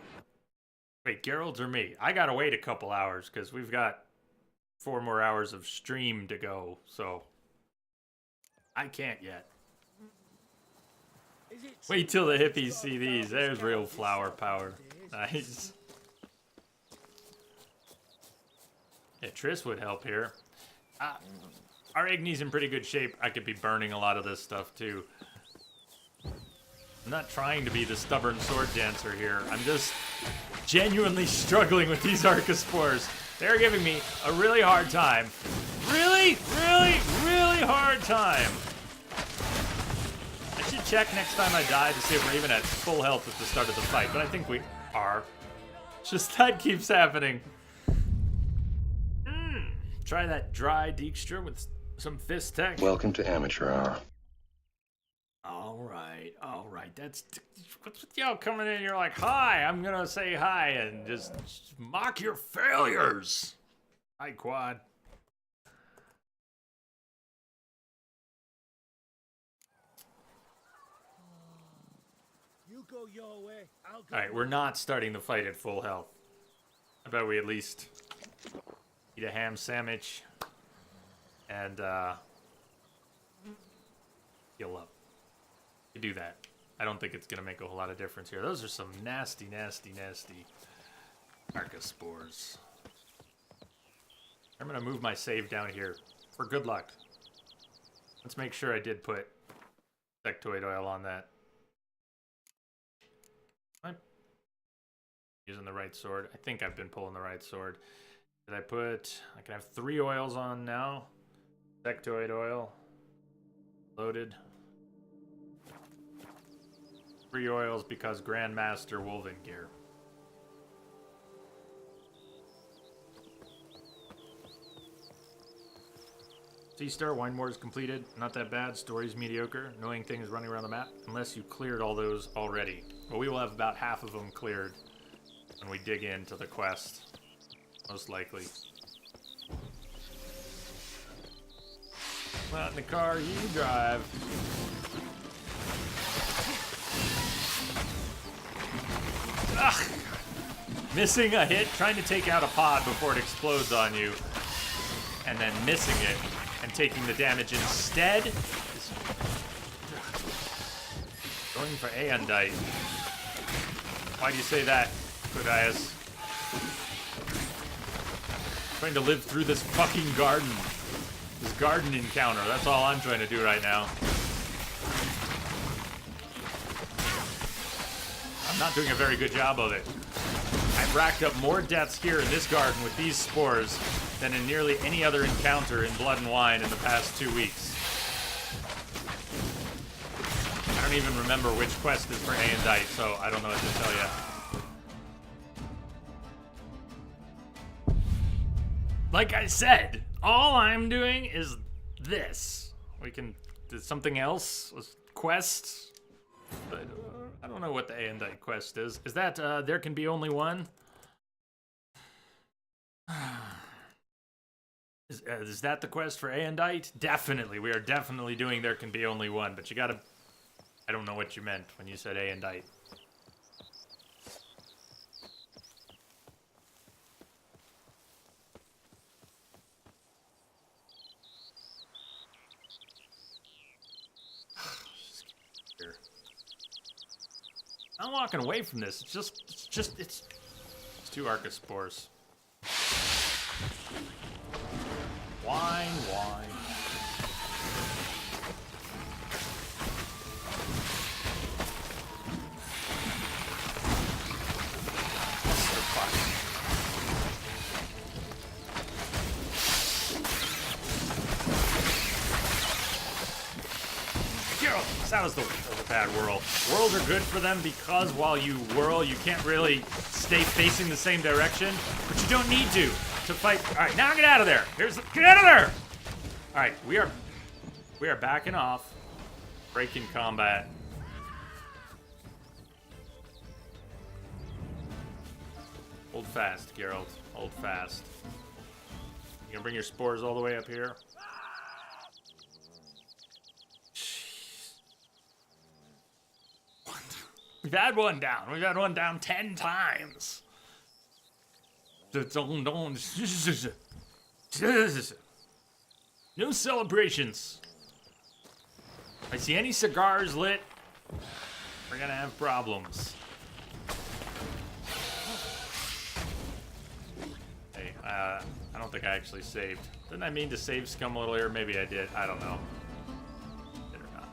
Wait, Gerald's or me? I gotta wait a couple hours because we've got 4 more hours of stream to go, so I can't yet. Wait till the hippies see these. There's real flower power. Nice. Yeah, Triss would help here. Our Igni's in pretty good shape. I could be burning a lot of this stuff too. I'm not trying to be the stubborn sword dancer here. I'm just genuinely struggling with these Archospores. They're giving me a really hard time. Really, really, really hard time. I should check next time I die to see if we're even at full health at the start of the fight, but I think we are. It's just that keeps happening. Try that dry Dijkstra with some fist tech. Welcome to Amateur Hour. All right. That's what's with y'all coming in. You're like, hi, I'm gonna say hi and just mock your failures. Hi, Quad. You go your way, I'll go. All right, we're not starting the fight at full health. I bet we at least eat a ham sandwich and heal up. You do that. I don't think it's gonna make a whole lot of difference here. Those are some nasty, nasty, nasty Archospores. I'm gonna move my save down here for good luck. Let's make sure I did put insectoid oil on that. I'm using the right sword. I think I've been pulling the right sword. Did I put... I can have 3 oils on now. Insectoid oil. Loaded. 3 oils because Grandmaster Wolven gear. Sea-Star, Wine War is completed. Not that bad. Story's mediocre. Annoying things running around the map. Unless you cleared all those already. Well, we will have about half of them cleared when we dig into the quest. Most likely. Not in the car you drive. Ugh. Missing a hit, trying to take out a pod before it explodes on you, and then missing it and taking the damage instead. Going for Aeondite. Why do you say that, Codias? Trying to live through this fucking garden. This garden encounter. That's all I'm trying to do right now. I'm not doing a very good job of it. I've racked up more deaths here in this garden with these spores than in nearly any other encounter in Blood and Wine in the past 2 weeks. I don't even remember which quest is for Aeondite, so I don't know what to tell you. Like I said, all I'm doing is this. We can do something else, quests, but I don't know what the Aeondite quest is. Is that there can be only one? Is that the quest for Aeondite? Definitely, we are definitely doing there can be only one, but you gotta... I don't know what you meant when you said Aeondite. I'm walking away from this. It's 2 Archospores. Wine. That was a bad whirl. Whirls are good for them because while you whirl, you can't really stay facing the same direction, but you don't need to fight. All right, now get out of there. Get out of there. All right, we are backing off. Breaking combat. Hold fast, Geralt. Hold fast. You gonna bring your spores all the way up here? Jeez. We've had one down. We've had one down 10 times. No celebrations. If I see any cigars lit, we're gonna have problems. Hey, I don't think I actually saved. Didn't I mean to save scum a little earlier? Maybe I did. I don't know. Did or not.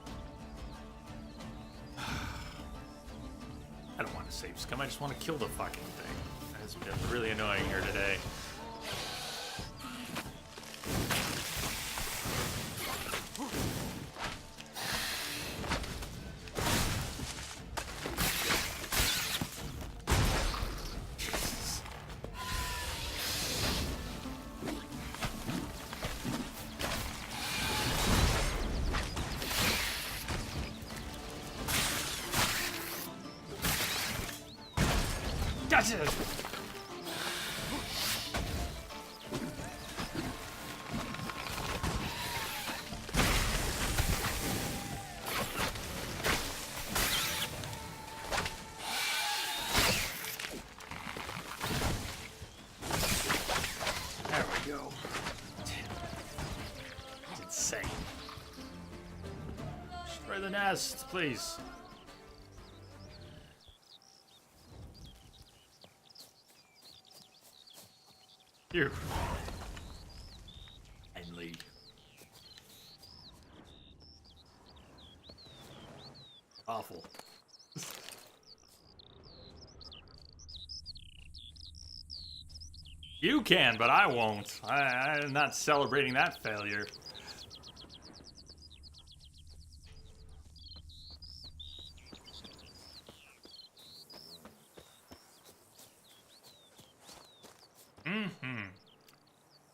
I don't want to save scum. I just want to kill the fucking thing. It's been really annoying here today. Gotcha! There we go. It's insane. Destroy the nest, please. Phew. Finally. Awful. You can, but I won't. I'm not celebrating that failure.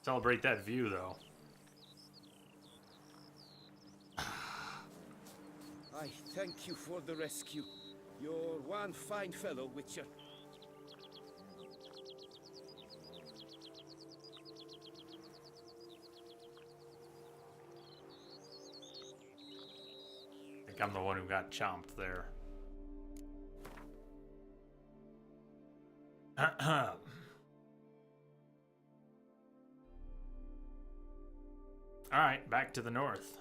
Celebrate that view, though. I thank you for the rescue. You're one fine fellow, Witcher. I think I'm the one who got chomped there. All right, back to the north.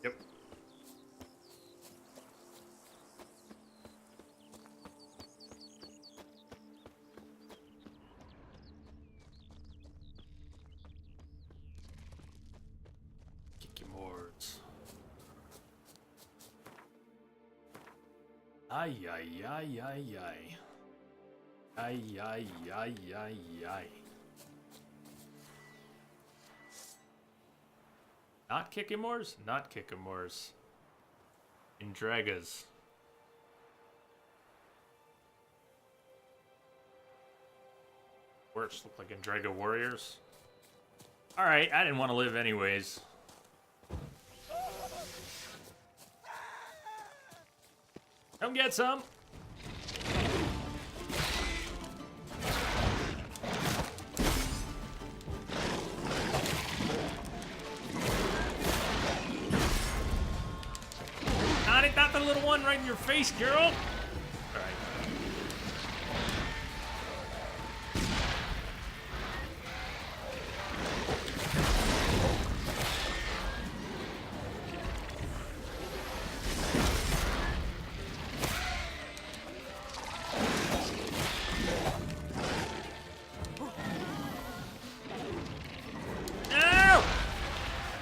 Yep. Kick your boards. Ay, ay, ay, ay, ay. Ay, ay, ay, ay, ay. Not Kikimors? Not Kikimors. Indragas. Worse, look like Indraga warriors. Alright, I didn't want to live anyways. Come get some. Not the little one right in your face, girl. All right. No!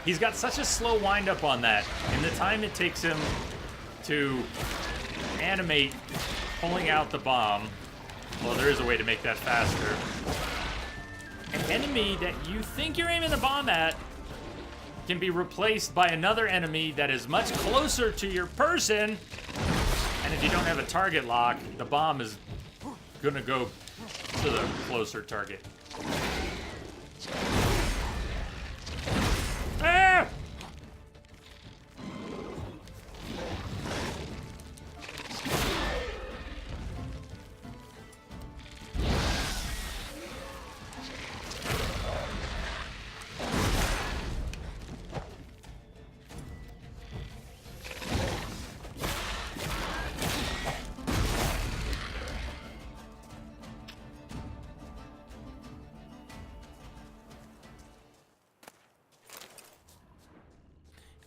He's got such a slow wind up on that. In the time it takes him to animate pulling out the bomb, Well, there is a way to make that faster. An enemy that you think you're aiming the bomb at can be replaced by another enemy that is much closer to your person. And if you don't have a target lock, the bomb is gonna go to the closer target. Ah!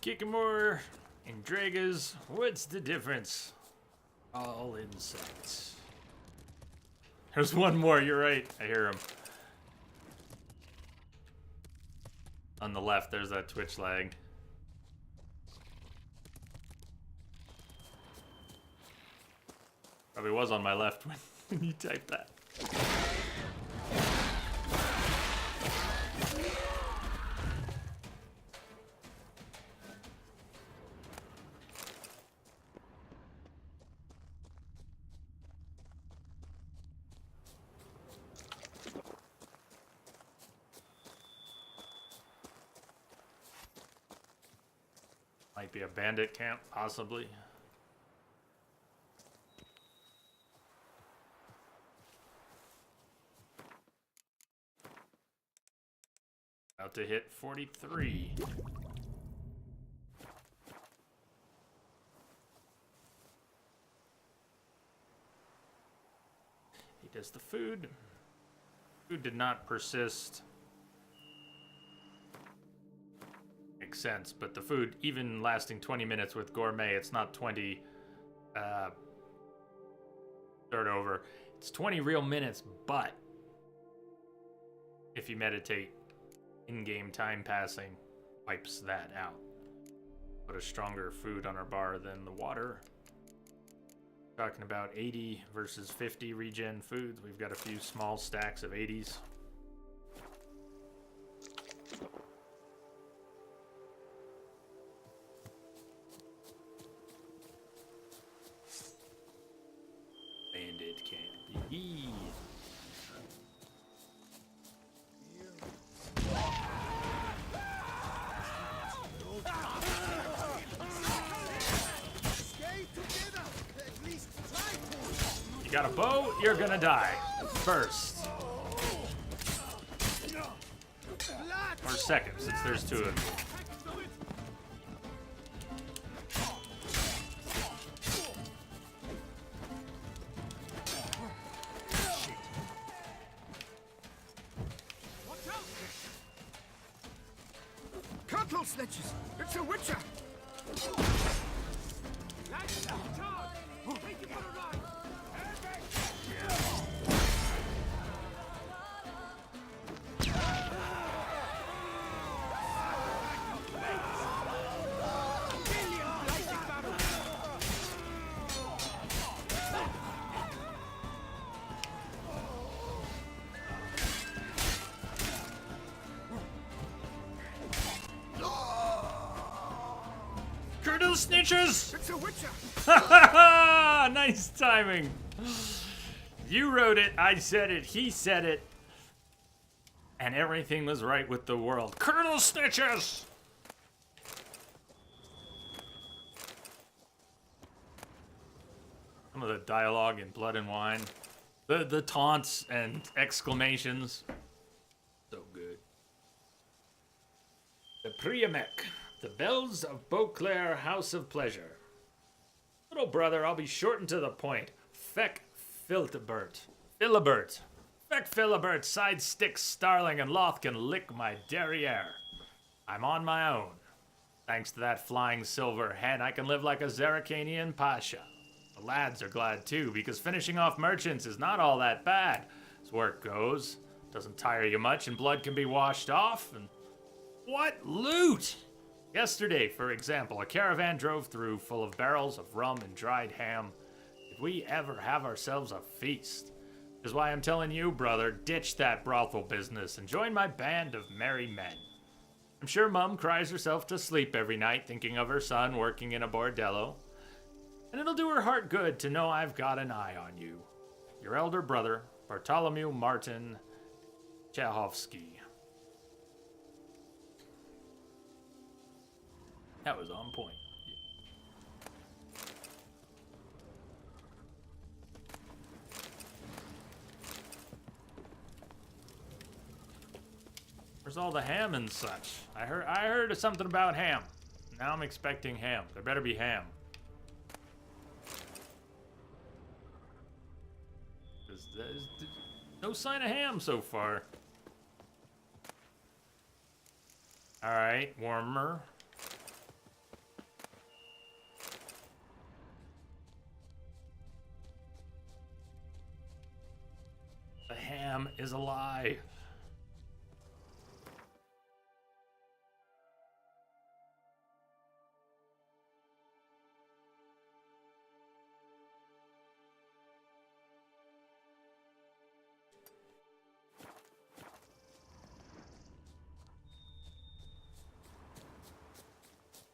Kikamore and Dragas, what's the difference? All insects. There's one more, you're right. I hear him. On the left, there's that Twitch lag. Probably was on my left when you typed that. Might be a bandit camp, possibly. About to hit 43. He does the food. Food did not persist. Makes sense, but the food, even lasting 20 minutes with gourmet, it's not 20 start over. It's 20 real minutes, but if you meditate, in-game time passing wipes that out. Put a stronger food on our bar than the water. Talking about 80 versus 50 regen foods. We've got a few small stacks of 80s. Bandit can be. You got a bow, you're gonna die. First. Or second, since there's two of you. Cattle snitches! It's a witcher! Colonel Snitches! It's a witcher! Nice timing. You wrote it, I said it, he said it. And everything was right with the world. Colonel Snitches! Some of the dialogue in Blood and Wine. The taunts and exclamations. So good. The Priamek. The Bells of Beauclair House of Pleasure. Little brother, I'll be short and to the point. Feck Filibert. Feck Filibert, side stick Starling and Loth can lick my derriere. I'm on my own. Thanks to that flying silver hen, I can live like a Zaracanian pasha. The lads are glad too, because finishing off merchants is not all that bad. As work goes, doesn't tire you much, and blood can be washed off, and what loot! Yesterday, for example, a caravan drove through full of barrels of rum and dried ham. Did we ever have ourselves a feast? Is why I'm telling you, brother, ditch that brothel business and join my band of merry men. I'm sure Mum cries herself to sleep every night thinking of her son working in a bordello. And it'll do her heart good to know I've got an eye on you. Your elder brother, Bartholomew Martin Chahovsky. That was on point. Where's all the ham and such? I heard something about ham. Now I'm expecting ham. There better be ham. There's no sign of ham so far. Alright, warmer. The ham is alive.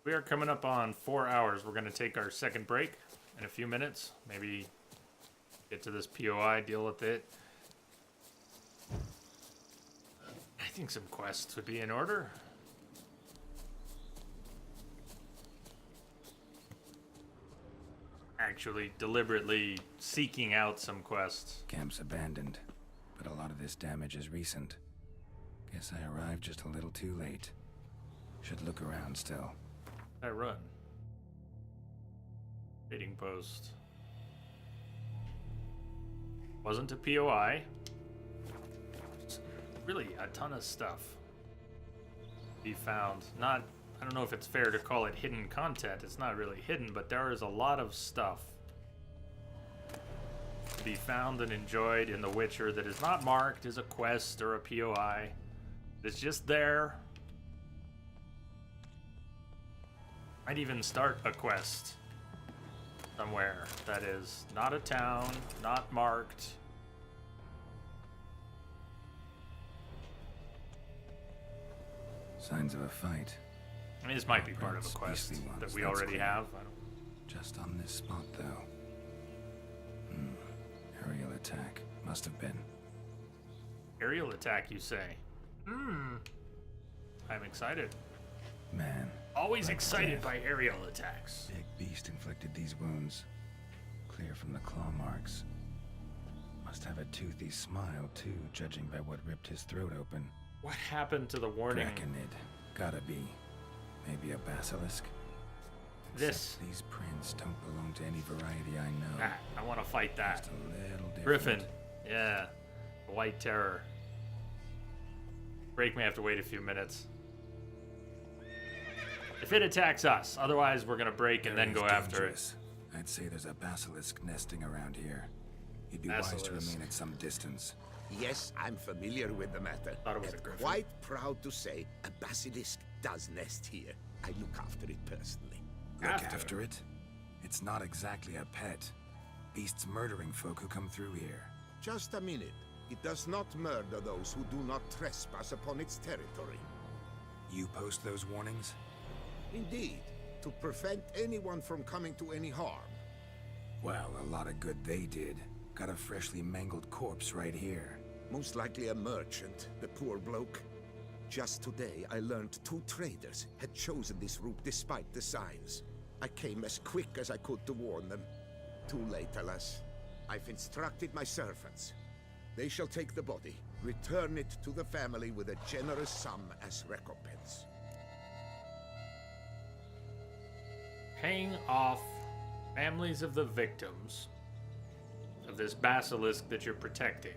We are coming up on 4 hours. We're going to take our second break in a few minutes. Maybe get to this POI, deal with it. I think some quests would be in order. Actually, deliberately seeking out some quests. Camp's abandoned, but a lot of this damage is recent. Guess I arrived just a little too late. Should look around still. I run. Trading post. Wasn't a POI. It's really a ton of stuff to be found. Not, I don't know if it's fair to call it hidden content. It's not really hidden, but there is a lot of stuff to be found and enjoyed in The Witcher that is not marked as a quest or a POI. It's just there. Might even start a quest somewhere that is not a town, not marked. Signs of a fight. I mean, this might be part of a quest that we already have. I don't... Just on this spot, though. Aerial attack. Must have been. Aerial attack, you say? I'm excited. Man. Always like excited death. by aerial attacks. Big beast inflicted these wounds. Clear from the claw marks. Must have a toothy smile, too, judging by what ripped his throat open. What happened to the warning? Draconid. Gotta be. Maybe a basilisk? This. Except these prints don't belong to any variety I know. Ah, I want to fight that. Just a little different. Griffin. Yeah. The White Terror. Break may have to wait a few minutes. If it attacks us, otherwise we're gonna break and then go after it. I'd say there's a basilisk nesting around here. You'd be wise to remain at some distance. Yes, I'm familiar with the matter. Thought it was a And griffin. quite proud to say a basilisk does nest here. I look after it personally. Look After? after it? It's not exactly a pet. Beasts murdering folk who come through here. Just a minute. It does not murder those who do not trespass upon its territory. You post those warnings? Indeed, to prevent anyone from coming to any harm. Well, a lot of good they did. Got a freshly mangled corpse right here. Most likely a merchant, the poor bloke. Just today, I learned 2 traders had chosen this route despite the signs. I came as quick as I could to warn them. Too late, alas. I've instructed my servants. They shall take the body, return it to the family with a generous sum as recompense. Paying off families of the victims of this basilisk that you're protecting.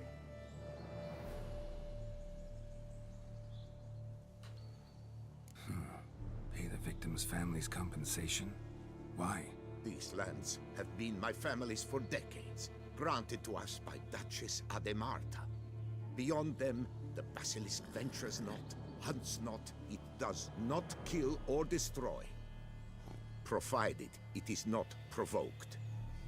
Pay the victims' families compensation? Why? These lands have been my family's for decades, granted to us by Duchess Ademarta. Beyond them, the basilisk ventures not, hunts not, it does not kill or destroy. Provided it is not provoked.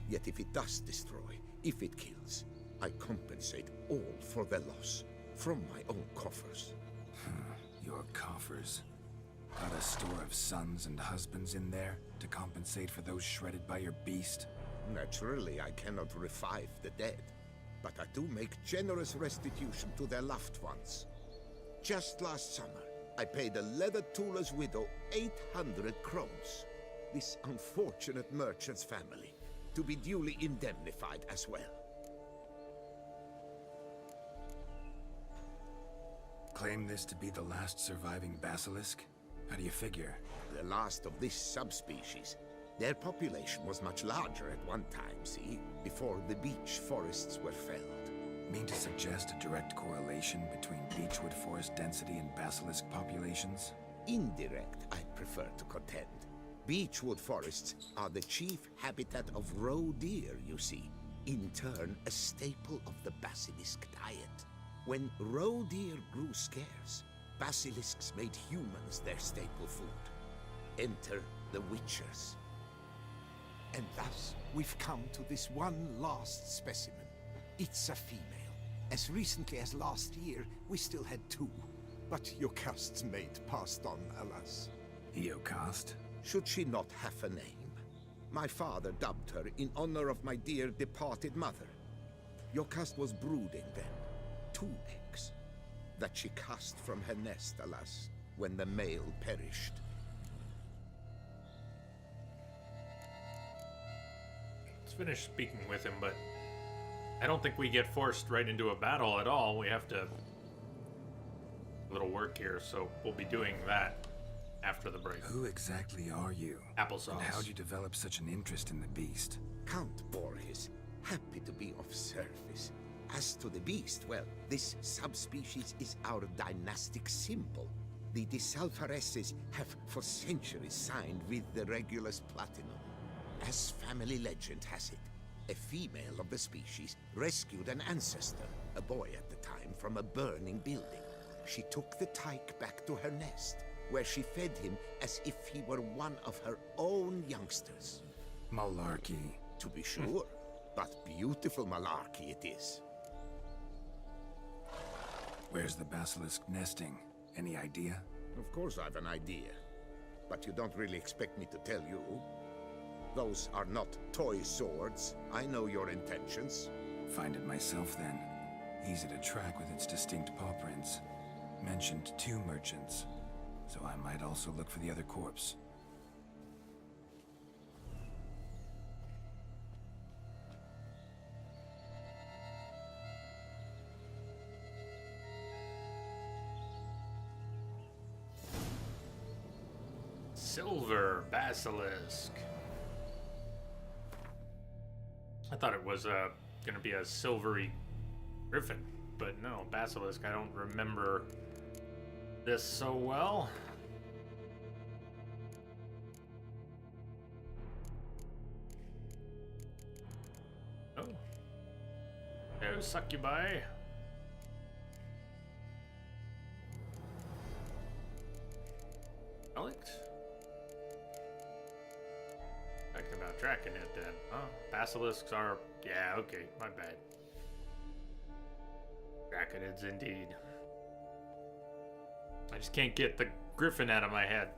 Yet if it does destroy, if it kills, I compensate all for their loss from my own coffers. Your coffers. Got a store of sons and husbands in there to compensate for those shredded by your beast? Naturally, I cannot revive the dead, but I do make generous restitution to their loved ones. Just last summer, I paid a leather tooler's widow 800 crowns. This unfortunate merchant's family, to be duly indemnified as well. Claim this to be the last surviving basilisk? How do you figure? The last of this subspecies. Their population was much larger at one time, see? Before the beech forests were felled. Mean to suggest a direct correlation between beechwood forest density and basilisk populations? Indirect, I prefer to contend. Beechwood forests are the chief habitat of roe deer, you see. In turn, a staple of the basilisk diet. When roe deer grew scarce, basilisks made humans their staple food. Enter the witchers. And thus, we've come to this one last specimen. It's a female. As recently as last year, we still had 2. But Jocast's mate passed on, alas. Eocost? Should she not have a name? My father dubbed her in honor of my dear departed mother. Jocast was brooding then. 2 eggs. That she cast from her nest, alas, when the male perished. Let's finish speaking with him, but I don't think we get forced right into a battle at all. We have to... a little work here, so we'll be doing that after the break. Who exactly are you? Applesauce. And how'd you develop such an interest in the beast? Count Borges, happy to be of service. As to the beast, well, this subspecies is our dynastic symbol. The Desalfareses have for centuries signed with the Regulus Platinum. As family legend has it, a female of the species rescued an ancestor, a boy at the time, from a burning building. She took the tyke back to her nest, where she fed him as if he were one of her own youngsters. Malarkey. To be sure, but beautiful malarkey it is. Where's the basilisk nesting? Any idea? Of course I've an idea, but you don't really expect me to tell you. Those are not toy swords. I know your intentions. Find it myself then. Easy to track with its distinct paw prints. Mentioned 2 merchants, so I might also look for the other corpse. Silver basilisk. I thought it was gonna be a silvery griffin, but no, basilisk. I don't remember this so well. Oh, there's succubi. Relict. Talking about tracking it then. Oh, basilisks are... yeah, okay, my bad. Draconids indeed. I just can't get the griffin out of my head.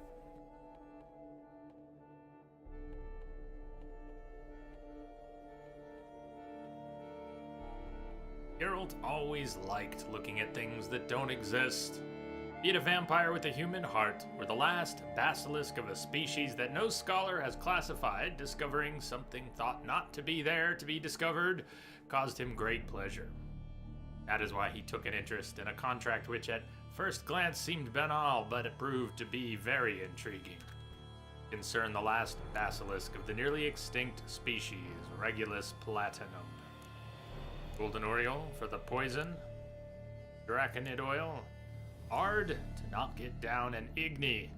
Geralt always liked looking at things that don't exist. Be it a vampire with a human heart, or the last basilisk of a species that no scholar has classified, discovering something thought not to be there to be discovered caused him great pleasure. That is why he took an interest in a contract which at first glance seemed banal, but it proved to be very intriguing. Concerned the last basilisk of the nearly extinct species, Regulus platinum. Golden Oriole for the poison, Draconid oil, Ard to knock it down, and Igni.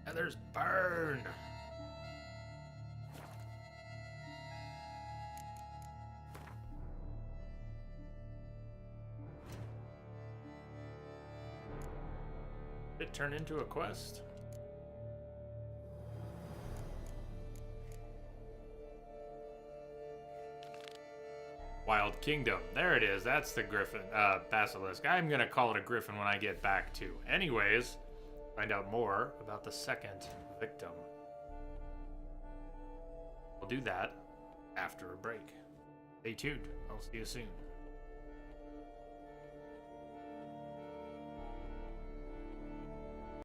And there's burn. Did it turn into a quest? Wild Kingdom. There it is. That's the griffin. Basilisk. I'm gonna call it a griffin when I get back to. Anyways, find out more about the second victim. We'll do that after a break. Stay tuned. I'll see you soon.